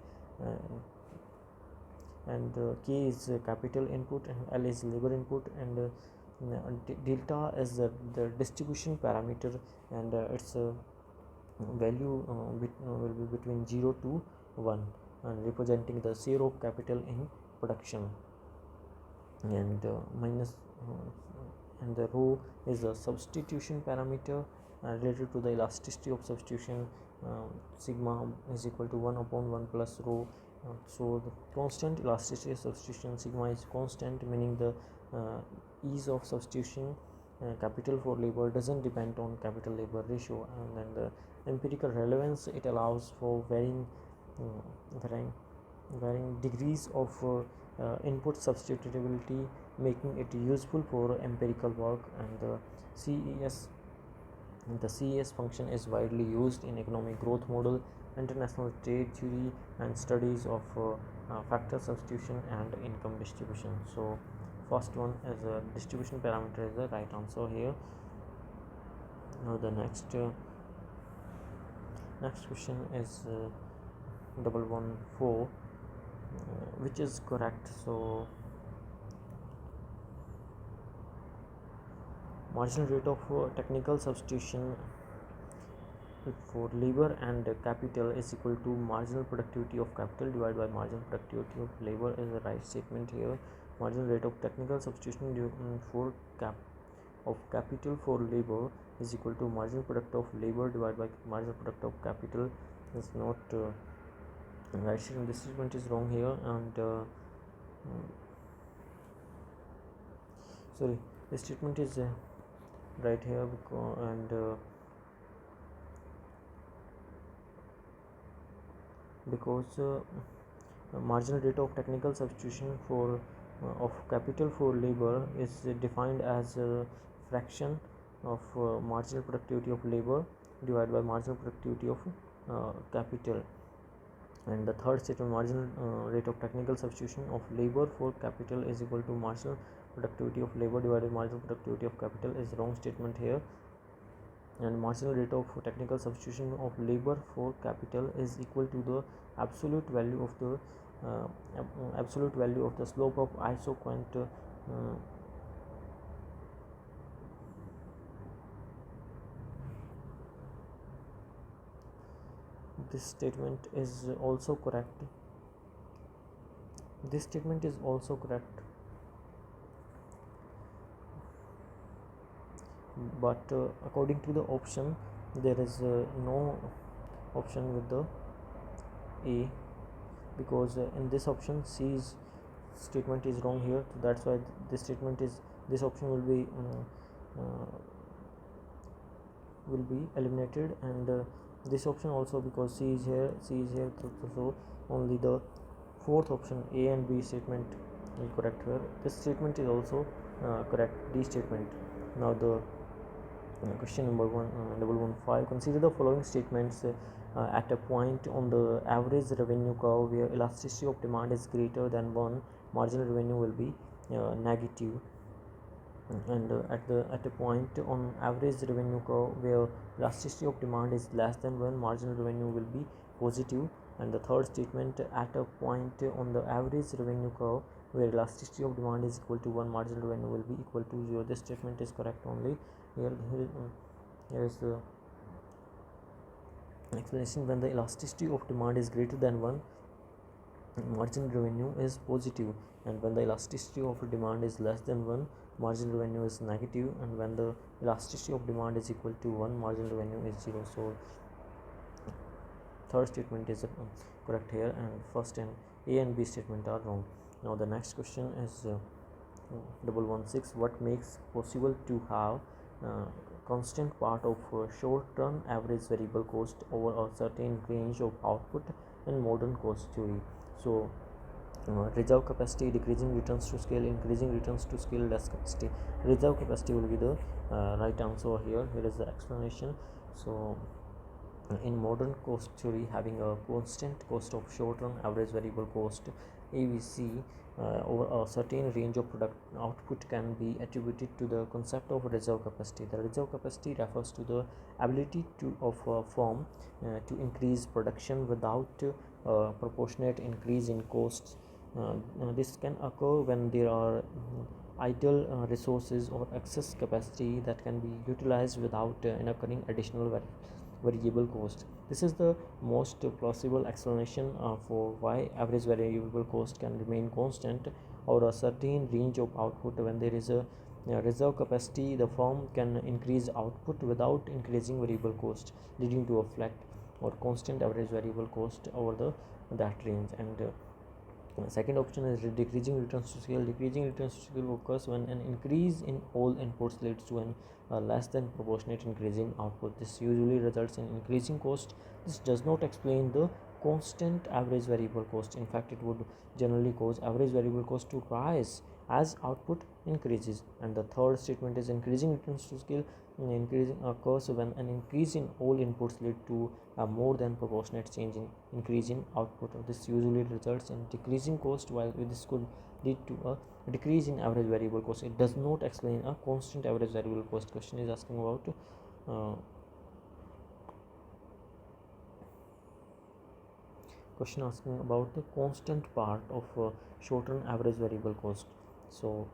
and K is capital input, and L is labor input, and delta is the distribution parameter, and its value will be between 0 to 1, and representing the share of capital in production, and minus and the rho is the substitution parameter related to the elasticity of substitution. Sigma is equal to 1 upon 1 plus rho. So the constant elasticity of substitution, sigma is constant, meaning the ease of substitution capital for labor doesn't depend on capital labor ratio. And then the empirical relevance, it allows for varying degrees of input substitutability, making it useful for empirical work. And the CES function is widely used in economic growth model, international trade theory, and studies of factor substitution and income distribution. So first one as a distribution parameter is the right answer here. Now the next question is 114, which is correct. So marginal rate of technical substitution for labor and capital is equal to marginal productivity of capital divided by marginal productivity of labor is the right statement here. Marginal rate of technical substitution for capital for labor is equal to marginal product of labor divided by marginal product of capital is not right statement. This statement is wrong here, and sorry, this statement is right here, because marginal rate of technical substitution for of capital for labor is defined as a fraction of marginal productivity of labor divided by marginal productivity of capital. And the third statement, marginal rate of technical substitution of labor for capital is equal to marginal productivity of labor divided by marginal productivity of capital is wrong statement here. And marginal rate of technical substitution of labor for capital is equal to the absolute value of the slope of isoquant this statement is also correct, This statement is also correct, but according to the option there is no option with the A, because in this option C's statement is wrong here, so that's why this option will be eliminated, and this option also, because C is here, so only the fourth option A and B statement is correct here. This statement is also correct, D statement. Now the question number 115, consider the following statements at a point on the average revenue curve where elasticity of demand is greater than 1, marginal revenue will be negative, and at a point on average revenue curve where elasticity of demand is less than 1, marginal revenue will be positive. And the third statement, at a point on the average revenue curve where elasticity of demand is equal to 1, marginal revenue will be equal to 0. This statement is correct only. Here is the explanation. When the elasticity of demand is greater than 1, marginal revenue is positive, and when the elasticity of demand is less than 1, marginal revenue is negative, and when the elasticity of demand is equal to 1, marginal revenue is 0. So third statement is correct here, and first and A and B statement are wrong. Now the next question is 116, what makes possible to have constant part of short-term average variable cost over a certain range of output in modern cost theory? So reserve capacity, decreasing returns to scale, increasing returns to scale, less capacity. Reserve capacity will be the right answer here. Here is the explanation. So in modern cost theory, having a constant cost of short-run average variable cost AVC over a certain range of product output can be attributed to the concept of reserve capacity. The reserve capacity refers to the ability of a firm to increase production without proportionate increase in costs. This can occur when there are idle resources or excess capacity that can be utilized without incurring additional variable cost. This is the most plausible explanation for why average variable cost can remain constant over a certain range of output. When there is a reserve capacity, the firm can increase output without increasing variable cost, leading to a flat or constant average variable cost over that range. And second option is decreasing returns to scale. Decreasing returns to scale occurs when an increase in all inputs leads to an less than proportionate increase in output. This usually results in increasing cost. This does not explain the constant average variable cost. In fact, it would generally cause average variable cost to rise as output increases. And the third statement is increasing returns to scale. Increasing occurs when an increase in all inputs lead to a more than proportionate change in increase in output. This usually results in decreasing cost, while this could lead to a decrease in average variable cost. It does not explain a constant average variable cost. Question is asking about the constant part of short-term average variable cost. So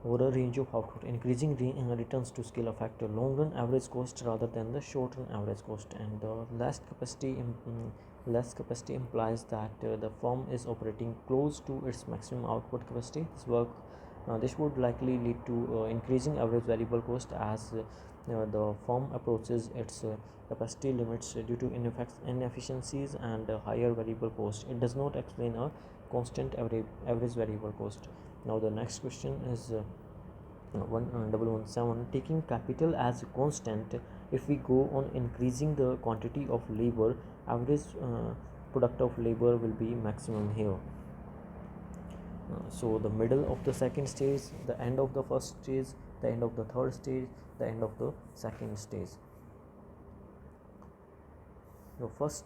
over a range of output, increasing returns to scale affect the long-run average cost rather than the short-run average cost. And less capacity implies that the firm is operating close to its maximum output capacity. This would likely lead to increasing average variable cost as the firm approaches its capacity limits due to inefficiencies and higher variable cost. It does not explain a constant average variable cost. Now the next question is 117, taking capital as a constant. If we go on increasing the quantity of labor, average product of labor will be maximum here. So the middle of the second stage, the end of the first stage, the end of the third stage, the end of the second stage. The first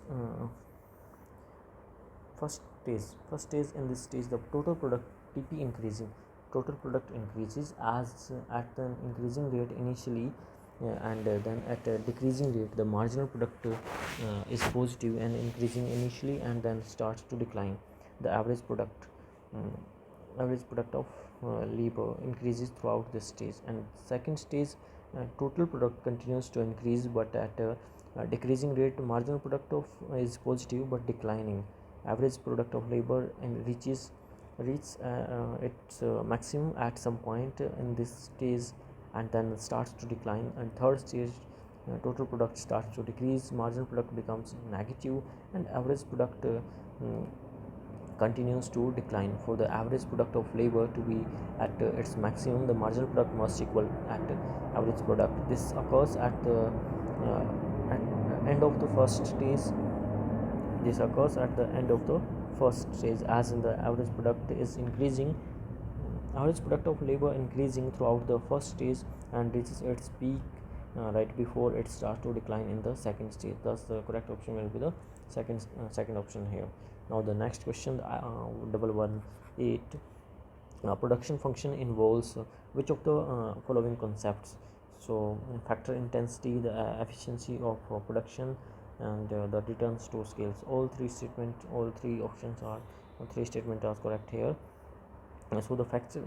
stage, in this stage the total product TP total product increases as at an increasing rate initially, and then at a decreasing rate the marginal product is positive and increasing initially and then starts to decline. The average product of labor increases throughout this stage. And second stage, total product continues to increase but at a decreasing rate. Marginal product of is positive but declining. average product of labor and reaches its maximum at some point in this stage and then starts to decline, and third stage total product starts to decrease, marginal product becomes negative, and average product mm, continues to decline. For the average product of labor to be at its maximum, the marginal product must equal at average product. This occurs at the end of the first stage. This occurs at the end of the first stage, as in the average product is increasing. Average product of labor increasing throughout the first stage and reaches its peak right before it starts to decline in the second stage. Thus, the correct option will be the second option here. Now, the next question, 118. Production function involves which of the following concepts? So, factor intensity, the efficiency of production, and the returns to scales. All three statements are correct here. So the factor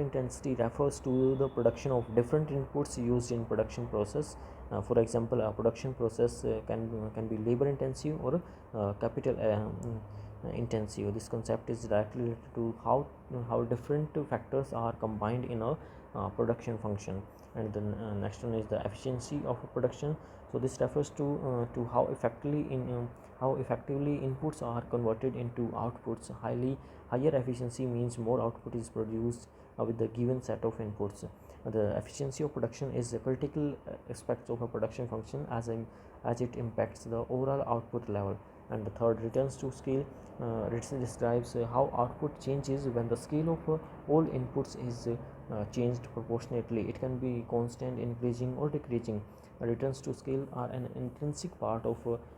intensity refers to the production of different inputs used in production process. For example, a production process can be labor intensive or capital intensive. This concept is directly related to how different factors are combined in a production function. And the next one is the efficiency of a production. So this refers to how effectively inputs are converted into outputs. Higher efficiency means more output is produced with the given set of inputs. The efficiency of production is a critical aspect of a production function as it impacts the overall output level. And the third, returns to scale, describes how output changes when the scale of all inputs is changed proportionately. It can be constant, increasing or decreasing. Returns to scale are an intrinsic part of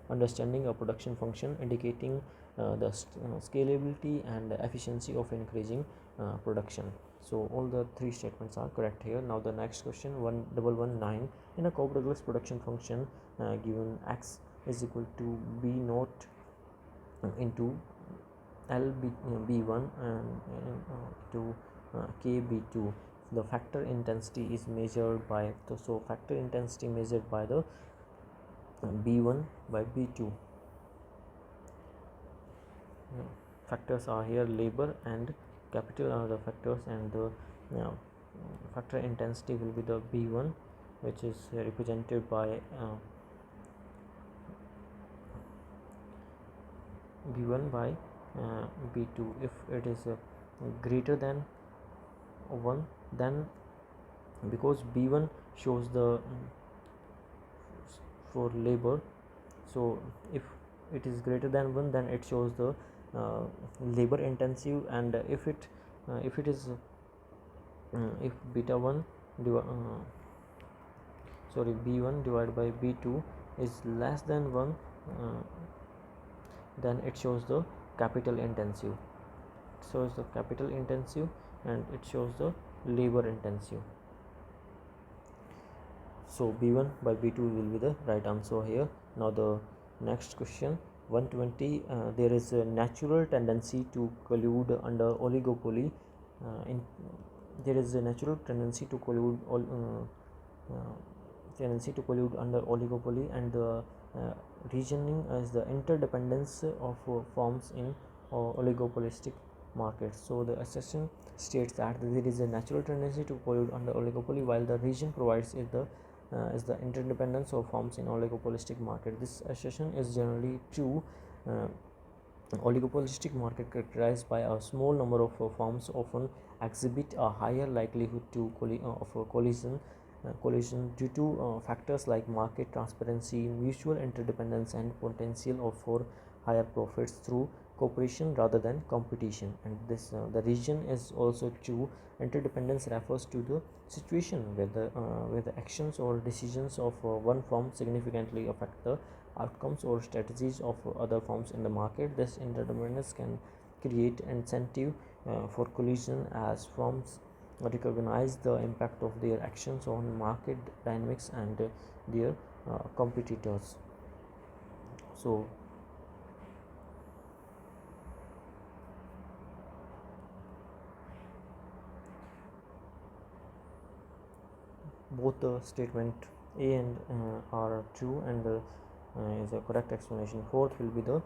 understanding a production function, indicating the scalability and efficiency of increasing production. So all the three statements are correct here. Now the next question, 1119. In a Cobb-Douglas production function, given x is equal to b naught into L b1 and to k b2. The factor intensity is measured by factor intensity measured by the b1 by b2. Factors are here labor and capital are the factors, and the factor intensity will be the b1, which is represented by b1 by b2. If it is greater than 1, then because b1 shows the for labor, so if it is greater than 1, then it shows the labor intensive, and if it is if beta 1 b1 divided by b2 is less than 1, then it shows the capital intensive. It shows the capital intensive and it shows the labor intensive. So b1 by b2 will be the right answer here. Now the next question, 120. There is a natural tendency to collude under oligopoly. There is a natural tendency to collude under oligopoly, and the reasoning is the interdependence of firms in oligopolistic markets. So the assertion states that there is a natural tendency to collude under oligopoly, while the reason provides is the interdependence of firms in oligopolistic market. This assertion is generally true. Oligopolistic market characterized by a small number of firms often exhibit a higher likelihood of collision due to factors like market transparency, mutual interdependence, and potential for higher profits through cooperation rather than competition. And this the region is also true. Interdependence refers to the situation where the actions or decisions of one firm significantly affect the outcomes or strategies of other firms in the market. This interdependence can create incentive for collision as firms recognize the impact of their actions on market dynamics and their competitors. So both the statement A and are true, and is a correct explanation. Fourth will be the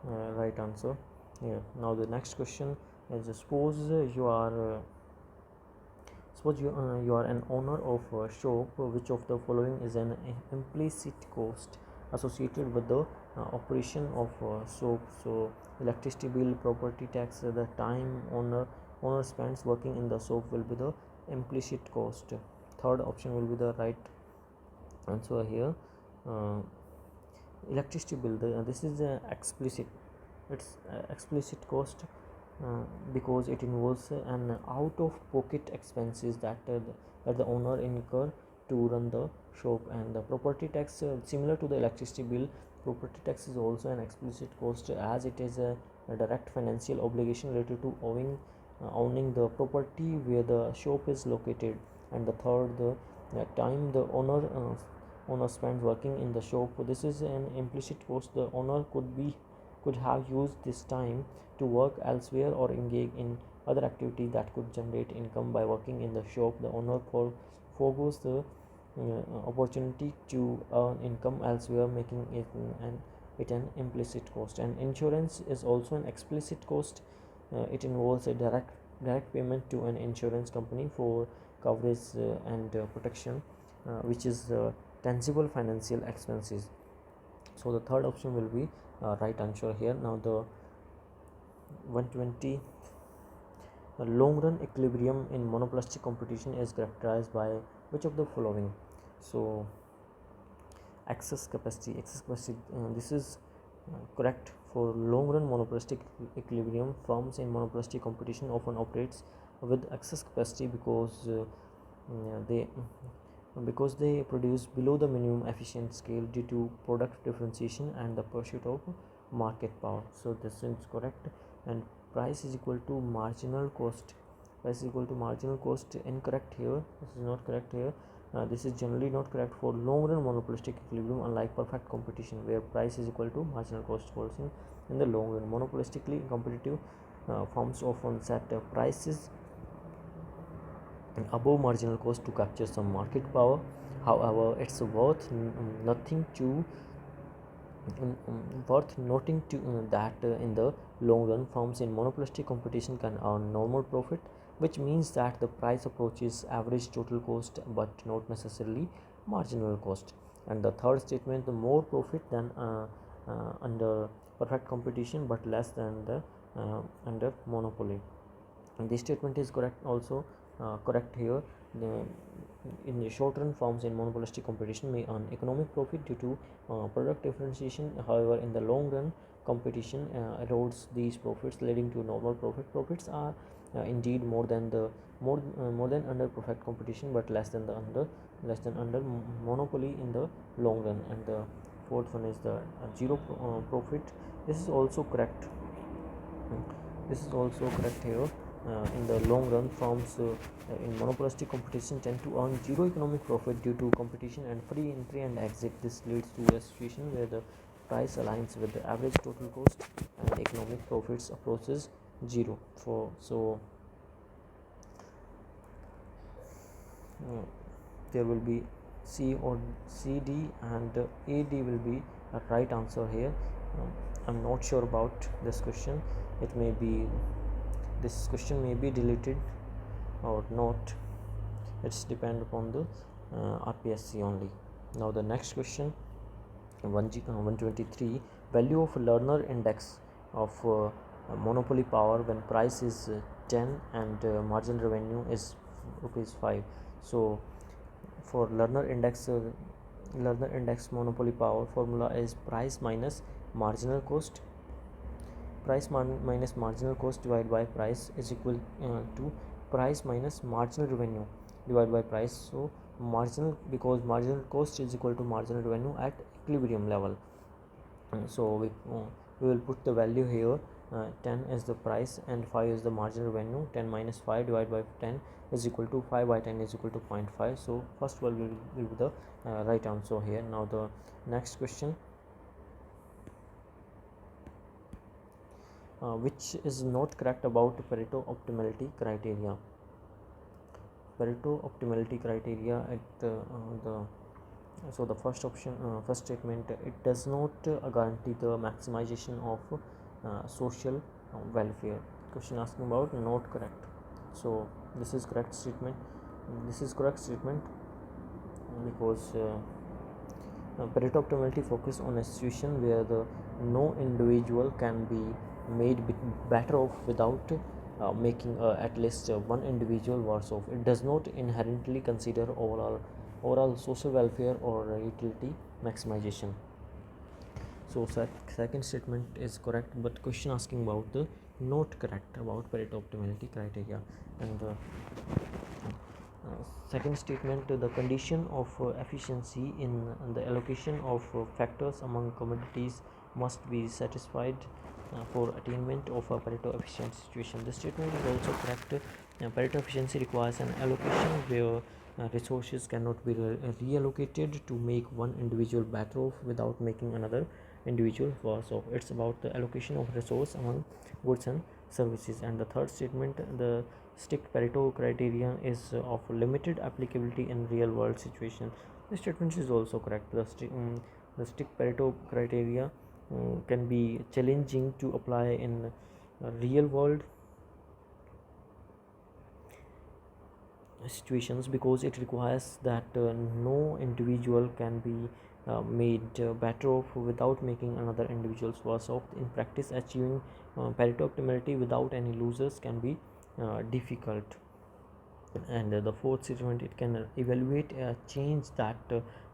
right answer here. Now the next question is, suppose you are an owner of a shop. Which of the following is an implicit cost associated with the operation of shop? So electricity bill, property tax, the time owner spends working in the shop will be the implicit cost. Third option will be the right answer here. uh, Electricity bill, this is explicit. It's explicit cost because it involves an out of pocket expenses that the owner incur to run the shop. And the property tax, similar to the electricity bill, property tax is also an explicit cost, as it is a direct financial obligation related to owning the property where the shop is located. And the third, the time the owner spends working in the shop, this is an implicit cost. The owner could have used this time to work elsewhere or engage in other activity that could generate income by working in the shop. The owner forgoes the opportunity to earn income elsewhere, making it an implicit cost. And insurance is also an explicit cost. It involves a direct payment to an insurance company for coverage and protection, which is tangible financial expenses. So the third option will be right answer here. Now the 120, long run equilibrium in monopolistic competition is characterized by which of the following? So excess capacity, this is correct. For long run monopolistic equilibrium, firms in monopolistic competition often operates with excess capacity because they produce below the minimum efficient scale due to product differentiation and the pursuit of market power. So this is correct. And price is equal to marginal cost, incorrect here. This is not correct here. This is generally not correct for long run monopolistic equilibrium, unlike perfect competition where price is equal to marginal cost falls in the long run. Monopolistically competitive firms often set prices above marginal cost to capture some market power. However, it's worth noting that in the long run, firms in monopolistic competition can earn normal profit, which means that the price approaches average total cost but not necessarily marginal cost. And the third statement, the more profit than under perfect competition but less than the under monopoly. And this statement is correct also. Correct here. In the short run, firms in monopolistic competition may earn economic profit due to product differentiation. However, in the long run, competition erodes these profits, leading to normal profit. Profits are indeed more than under perfect competition, but less than under monopoly in the long run. And the fourth one is the zero profit. This is also correct. Here. In the long run, firms in monopolistic competition tend to earn zero economic profit due to competition and free entry and exit. This leads to a situation where the price aligns with the average total cost and economic profits approaches zero. There will be C or CD and AD will be a right answer here. I'm not sure about this question. This question may be deleted or not. It's depend upon the RPSC only. Now the next question, 123, value of learner index of monopoly power when price is 10 and marginal revenue is ₹5. So for learner index monopoly power, formula is price minus marginal cost. Price minus marginal cost divided by price is equal to price minus marginal revenue divided by price. So because marginal cost is equal to marginal revenue at equilibrium level. So we will put the value here. 10 is the price and 5 is the marginal revenue. 10 minus 5 divided by 10 is equal to 5 by 10 is equal to 0.5. So first one will be the right answer here. Now the next question, which is not correct about Pareto optimality criteria. So the first statement, it does not guarantee the maximization of social welfare. Question asking about not correct. So this is correct statement. This is correct statement because Pareto optimality focus on a situation where the no individual can be made better off without making at least one individual worse off. It does not inherently consider overall social welfare or utility maximization. So second statement is correct, but question asking about the not correct about Pareto optimality criteria. And second statement, the condition of efficiency in the allocation of factors among commodities must be satisfied for attainment of a Pareto efficient situation. This statement is also correct. Pareto efficiency requires an allocation where resources cannot be reallocated to make one individual better off without making another individual worse off. It's about the allocation of resource among goods and services. And the third statement, the strict Pareto criterion is of limited applicability in real world situation. This statement is also correct. The strict Pareto criteria can be challenging to apply in real world situations because it requires that no individual can be made better off without making another individual's worse off. In practice, achieving Pareto optimality without any losers can be difficult. And the fourth statement, it can evaluate a change that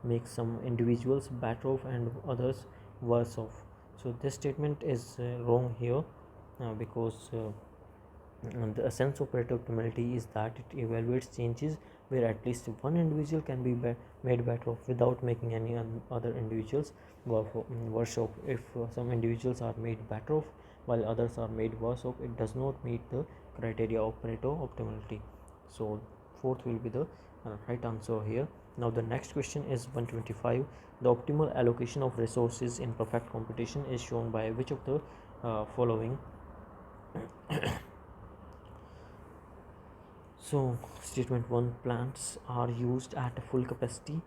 makes some individuals better off and others worse off. So this statement is wrong here because the essence of Pareto optimality is that it evaluates changes where at least one individual can be made better off without making any other individuals worse off. If some individuals are made better off while others are made worse off, it does not meet the criteria of Pareto optimality. So fourth will be the right answer here. Now the next question is 125. The optimal allocation of resources in perfect competition is shown by which of the following? So statement 1, plants are used at full capacity.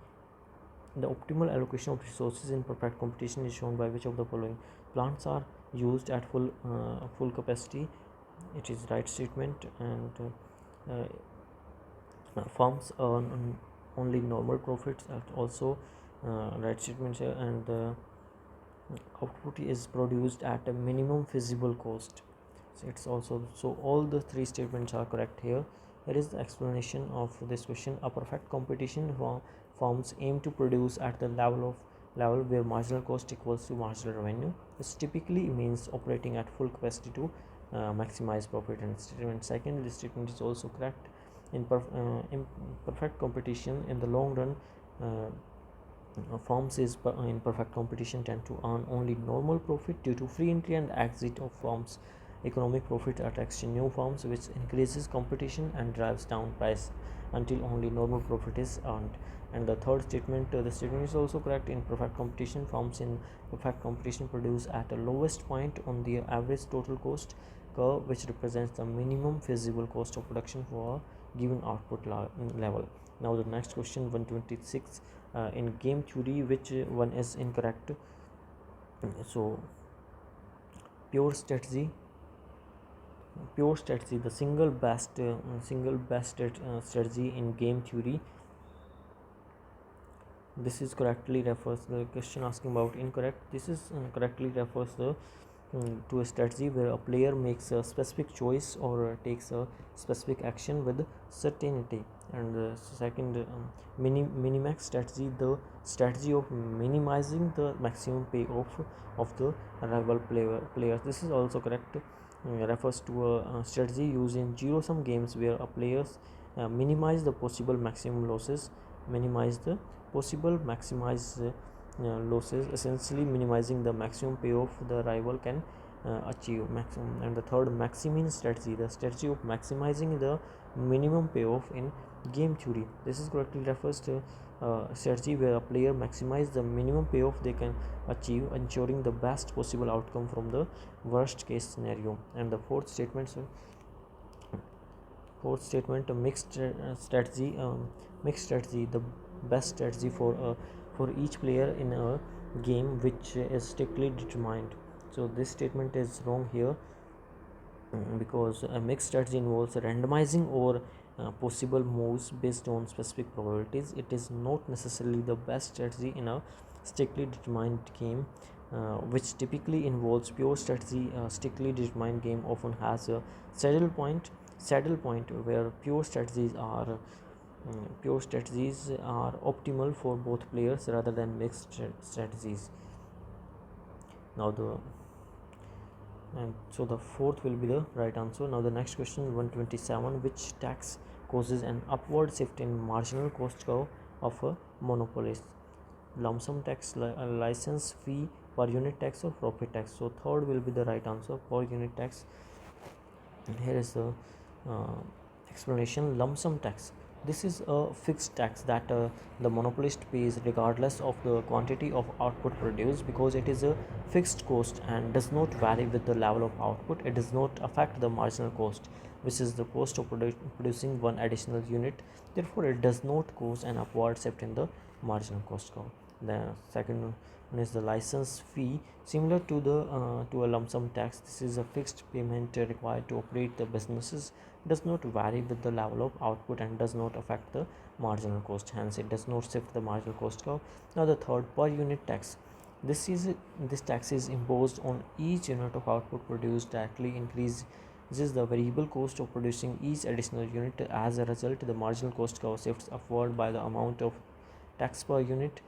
The optimal allocation of resources in perfect competition is shown by which of the following? Plants are used at full capacity. It is right statement. And firms earn only normal profits, also right statement here. And output is produced at a minimum feasible cost. So it's also, so all the three statements are correct here. Here is the explanation of this question. A perfect competition firms aim to produce at the level where marginal cost equals to marginal revenue. This typically means operating at full capacity to maximize profit. And statement second, this statement is also correct. In perfect competition, in the long run, firms in perfect competition tend to earn only normal profit due to free entry and exit of firms. Economic profit attracts new firms, which increases competition and drives down price until only normal profit is earned. And the third statement, the statement is also correct. In perfect competition, firms in perfect competition produce at the lowest point on the average total cost curve, which represents the minimum feasible cost of production for a given output level. Now the next question, 126. In game theory, which one is incorrect? So pure strategy, the single best strategy in game theory. This is correctly refers the question asking about incorrect. This is correctly refers to a strategy where a player makes a specific choice or takes a specific action with certainty. And the second, minimax strategy, the strategy of minimizing the maximum payoff of the rival players. This is also correct. Refers to a strategy used in zero sum games where a players minimize the possible maximum losses, essentially minimizing the maximum payoff the rival can achieve maximum. And the third, maximin strategy, the strategy of maximizing the minimum payoff in game theory. This is correctly refers to strategy where a player maximize the minimum payoff they can achieve, ensuring the best possible outcome from the worst case scenario. And the fourth statement, a mixed strategy, the best strategy for each player in a game which is strictly determined. So this statement is wrong here, because a mixed strategy involves randomizing over possible moves based on specific probabilities. It is not necessarily the best strategy in a strictly determined game, which typically involves pure strategy. A strictly determined game often has a saddle point where pure strategies are optimal for both players rather than mixed strategies. Now the and so the fourth will be the right answer. Now the next question, 127, which tax causes an upward shift in marginal cost curve of a monopolist? Lump sum tax, license fee, per unit tax, or profit tax? So third will be the right answer, per unit tax. And here is the uh, explanation. Lump sum tax, this is a fixed tax that the monopolist pays regardless of the quantity of output produced, because it is a fixed cost and does not vary with the level of output. It does not affect the marginal cost, which is the cost of producing one additional unit. Therefore it does not cause an upward shift in the marginal cost curve. The second one is the license fee. Similar to a lump sum tax, this is a fixed payment required to operate the businesses, does not vary with the level of output, and does not affect the marginal cost, hence it does not shift the marginal cost curve. Now the third, per unit tax. This tax is imposed on each unit of output produced, directly increases the variable cost of producing each additional unit. As a result, the marginal cost curve shifts upward by the amount of tax per unit.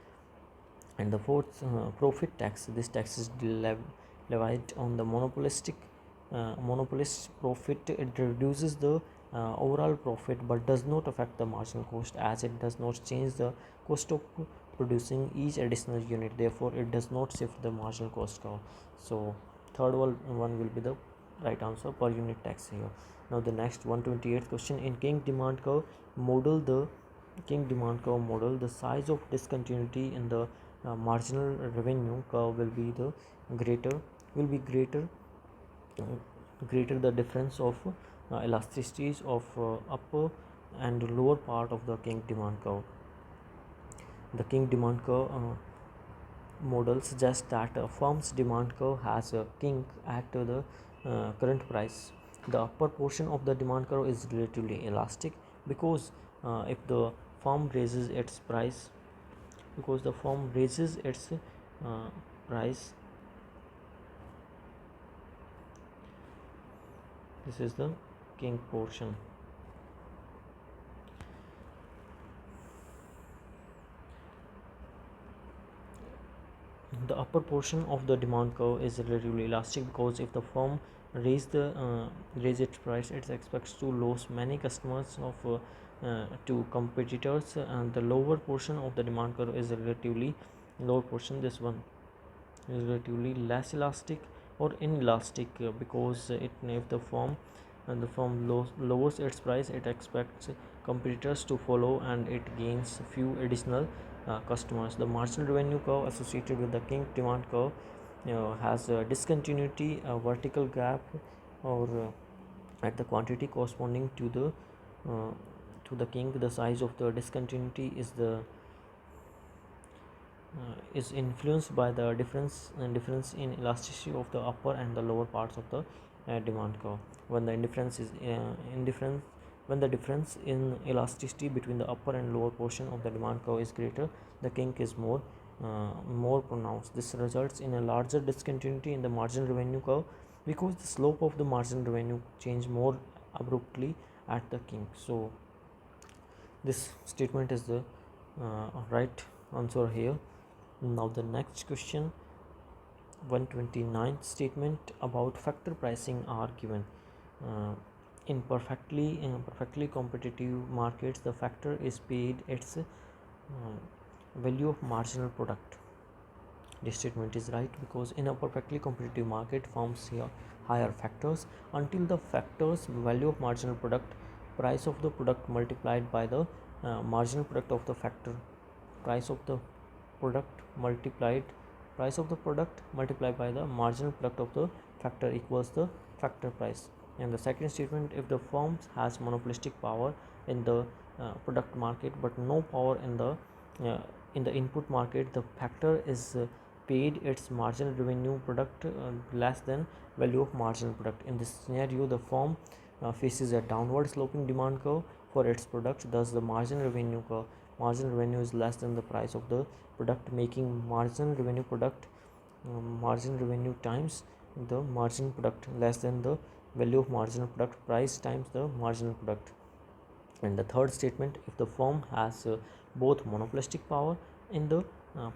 And the fourth, profit tax. This tax is levied on the monopolist's profit. It reduces the overall profit but does not affect the marginal cost, as it does not change the cost of producing each additional unit. Therefore it does not shift the marginal cost curve. So third one will be the right answer, per unit tax here. Now the next 128th question, in King demand curve model, the size of discontinuity in the marginal revenue curve will be greater the difference of elasticities of upper and lower part of the King demand curve. The King demand curve model suggests that a firm's demand curve has a kink at the current price. The upper portion of the demand curve is relatively elastic, because if the firm raises its price because the firm raises its price, this is the kink portion. The upper portion of the demand curve is relatively elastic, because if the firm raise its price, it expects to lose many customers to competitors. And the lower portion of the demand curve is relatively lower portion. This one is relatively less elastic or inelastic, because if the firm lowers its price, it expects competitors to follow, and it gains few additional customers. The marginal revenue curve associated with the King demand curve has a discontinuity, a vertical gap, or at the quantity corresponding to the King. The size of the discontinuity is influenced by the difference in elasticity of the upper and the lower parts of the demand curve. When the difference in elasticity between the upper and lower portion of the demand curve is greater, the kink is more pronounced. This results in a larger discontinuity in the marginal revenue curve, because the slope of the marginal revenue change more abruptly at the kink. So this statement is the right answer here. Now the next question, 129th statement, about factor pricing are given. In perfectly competitive markets, the factor is paid its value of marginal product. This statement is right, because in a perfectly competitive market, firms hire factors until the factor's value of marginal product, price of the product multiplied by the marginal product of the factor, price of the product multiplied by the marginal product of the factor equals the factor price. And the second statement, if the firm has monopolistic power in the product market but no power in the input market, the factor is paid its marginal revenue product less than value of marginal product. In this scenario, the firm faces a downward sloping demand curve for its products. Thus, the marginal revenue is less than the price of the product, making marginal revenue times the marginal product less than the value of marginal product price times the marginal product. And the third statement, if the firm has both monopolistic power in the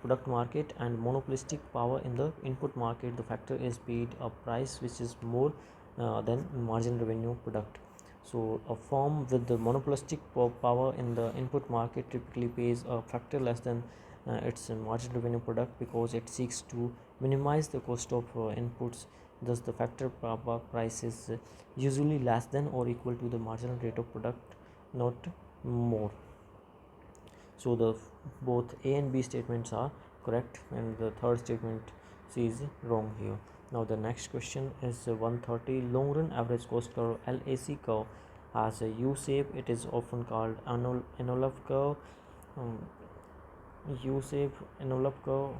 product market and monopolistic power in the input market, the factor is paid a price which is more than marginal revenue product. So a firm with the monopolistic power in the input market typically pays a factor less than its marginal revenue product, because it seeks to minimize the cost of inputs. Thus the factor price is usually less than or equal to the marginal rate of product, not more. So the both A and B statements are correct, and the third statement C is wrong here. Now the next question is 130. Long run average cost curve, LAC curve, has a U shape. It is often called envelope curve, envelope curve,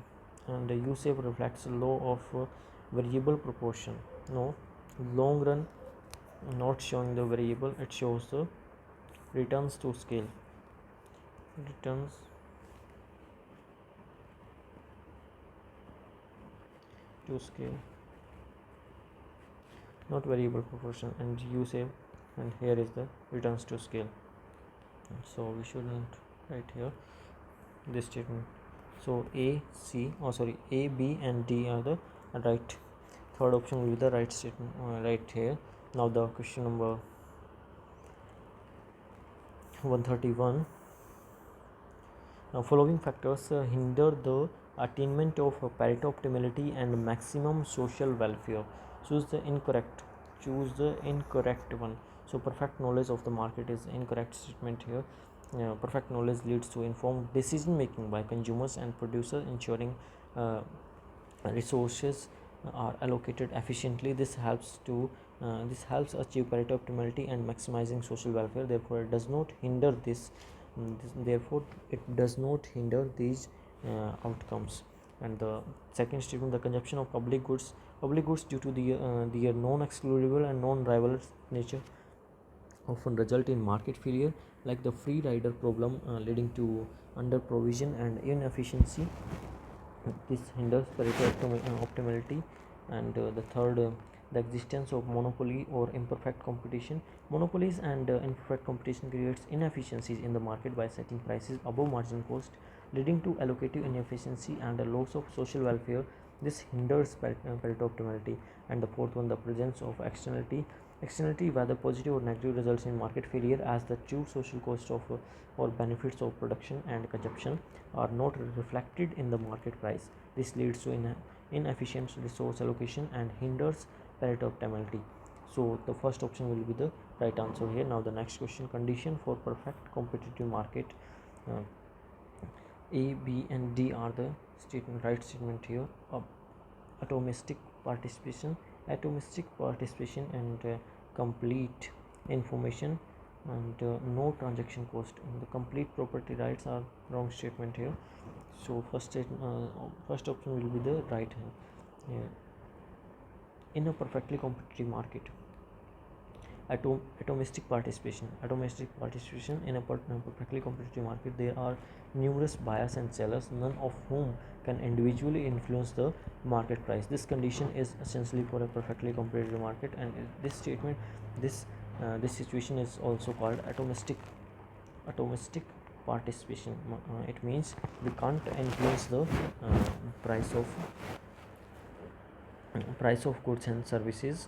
and the U shape reflects the law of variable proportion. No, long run not showing the variable, it shows the returns to scale, returns to scale, not variable proportion, and U shape, and here is the returns to scale. So we shouldn't write here this statement. So A, B and D are the right. Third option will be the right statement right here. Now the question number 131. Now following factors hinder the attainment of Pareto optimality and maximum social welfare. Choose the incorrect one. So perfect knowledge of the market is incorrect statement here. Perfect knowledge leads to informed decision making by consumers and producers, ensuring resources are allocated efficiently. This helps achieve Pareto optimality and maximizing social welfare. Therefore, it does not hinder these outcomes. And the second statement, the consumption of public goods due to their non-excludable and non-rivalrous nature often result in market failure, like the free rider problem, leading to under provision and inefficiency. This hinders Pareto optimality. And the third, the existence of monopoly or imperfect competition. Monopolies and imperfect competition creates inefficiencies in the market by setting prices above marginal cost, leading to allocative inefficiency and a loss of social welfare. This hinders Pareto optimality. And the fourth one, the presence of externality, whether positive or negative, results in market failure, as the true social cost of or benefits of production and consumption are not reflected in the market price. This leads to inefficient resource allocation and hinders Pareto optimality. So the first option will be the right answer here. Now the next question, condition for perfect competitive market. A, B and D are the right statement here. Atomistic participation and complete information, and no transaction cost. And the complete property rights are wrong statement here. So first option will be the right hand. In a perfectly competitive market, atomistic participation in a perfectly competitive market, there are numerous buyers and sellers, none of whom can individually influence the market price. This condition is essentially for a perfectly competitive market, and this situation is also called atomistic participation. It means we can't influence the price of goods and services.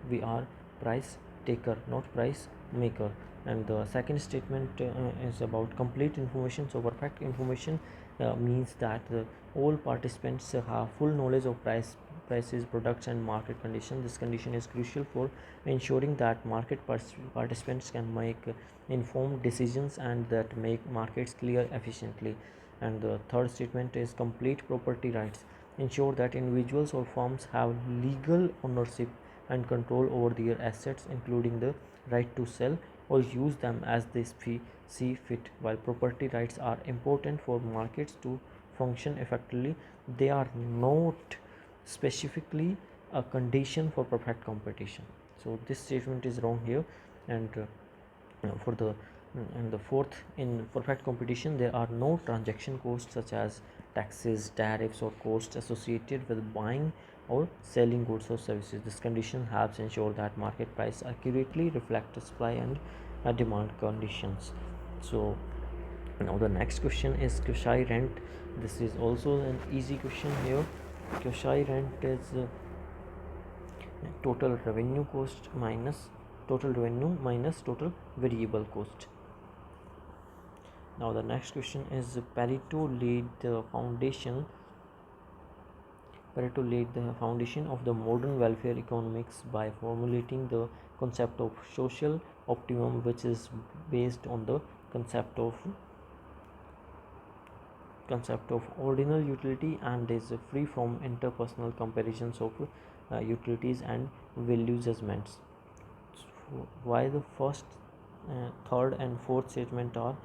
We are price taker, not price maker. And the second statement is about complete information. So perfect information means that all participants have full knowledge of prices, products and market conditions. This condition is crucial for ensuring that market participants can make informed decisions and that make markets clear efficiently. And the third statement is complete property rights ensure that individuals or firms have legal ownership and control over their assets, including the right to sell or use them as they see fit. While property rights are important for markets to function effectively, they are not specifically a condition for perfect competition. So this statement is wrong here. And for the and the fourth, in perfect competition there are no transaction costs such as taxes, tariffs, or costs associated with buying or selling goods or services. This condition helps ensure that market price accurately reflect the supply and demand conditions. So now the next question is Quasi rent. This is also an easy question here. Quasi rent is total revenue cost minus total revenue minus total variable cost. Now the next question is Pareto laid the foundation of the modern welfare economics by formulating the concept of social optimum, which is based on the concept of ordinal utility and is free from interpersonal comparisons of utilities and value judgments. So why the first, third and fourth statement are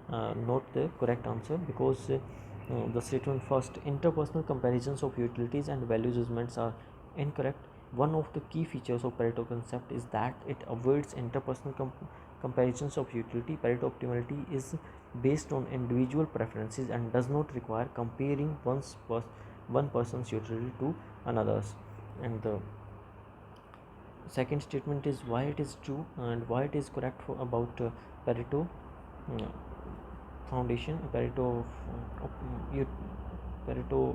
not the correct answer? Because the statement first, interpersonal comparisons of utilities and value judgments, are incorrect. One of the key features of Pareto concept is that it avoids interpersonal comparisons of utility. Pareto optimality is based on individual preferences and does not require comparing one person's utility to another's. And the second statement is why it is true and why it is correct about Pareto foundation, Pareto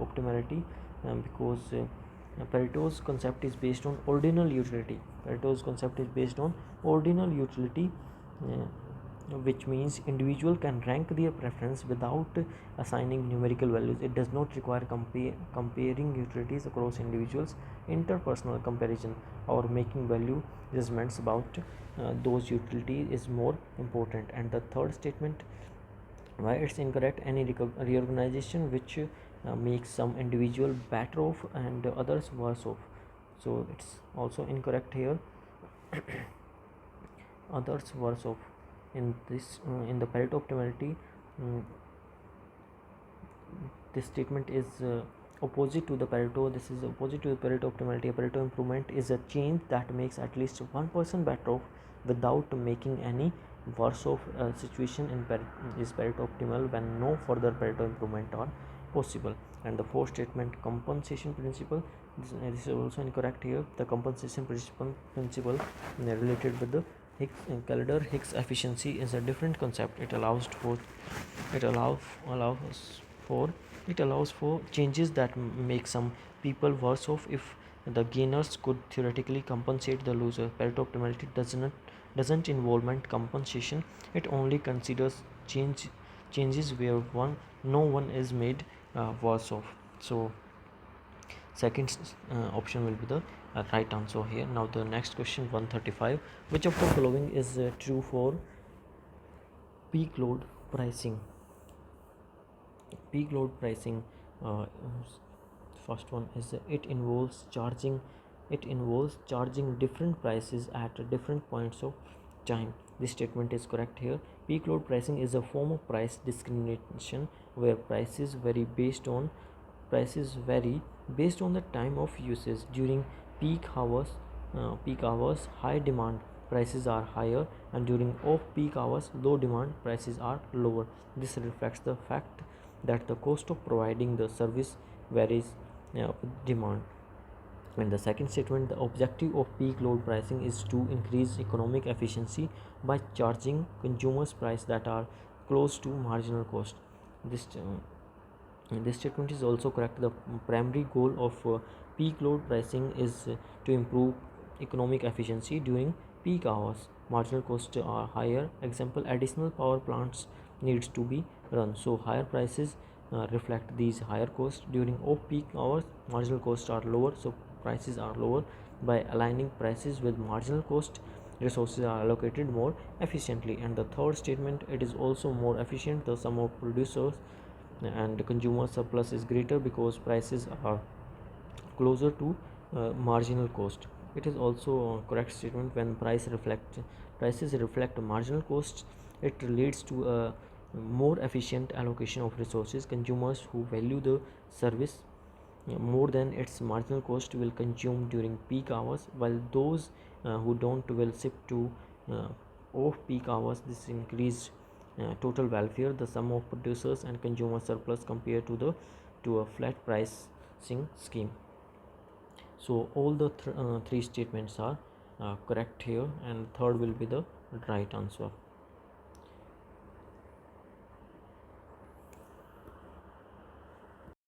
optimality, because Pareto's concept is based on ordinal utility. Which means individual can rank their preference without assigning numerical values. It does not require comparing utilities across individuals. Interpersonal comparison or making value judgments about those utilities is more important. And the third statement, why it's incorrect, any reorganization which makes some individual better off and others worse off. So it's also incorrect here. Others worse off. In this in the Pareto optimality, this statement is opposite to the Pareto. This is opposite to the Pareto optimality. A Pareto improvement is a change that makes at least one person better off without making any worse off situation is Pareto optimal when no further Pareto improvement are possible. And the fourth statement, compensation principle, this is also incorrect here. The compensation principle related with the Hicks efficiency is a different concept. It allows for changes that make some people worse off if the gainers could theoretically compensate the loser. Pareto optimality doesn't involve compensation. It only considers changes where no one is made worse off. So second option will be the right answer here. Now the next question, 135, which of the following is true for peak load pricing? Peak load pricing, first one is it involves charging different prices at different points of time. This statement is correct here. Peak load pricing is a form of price discrimination where prices vary based on the time of usage. During peak hours, high demand prices are higher, and during off-peak hours, low demand prices are lower. This reflects the fact that the cost of providing the service varies with demand. And the second statement, the objective of peak load pricing is to increase economic efficiency by charging consumers prices that are close to marginal cost. This statement is also correct. The primary goal of peak load pricing is to improve economic efficiency during peak hours. Marginal costs are higher. Example, additional power plants needs to be run, so higher prices reflect these higher costs. During off-peak hours, marginal costs are lower, so prices are lower. By aligning prices with marginal cost, resources are allocated more efficiently. And the third statement, it is also more efficient. The sum of producers and consumer surplus is greater because prices are closer to marginal cost. It is also a correct statement. When prices reflect marginal costs, it leads to a More efficient allocation of resources. Consumers who value the service more than its marginal cost will consume during peak hours, while those who don't will shift to off peak hours. This increased total welfare, the sum of producers and consumer surplus compared to a flat pricing scheme. So all the three statements are correct here, and third will be the right answer.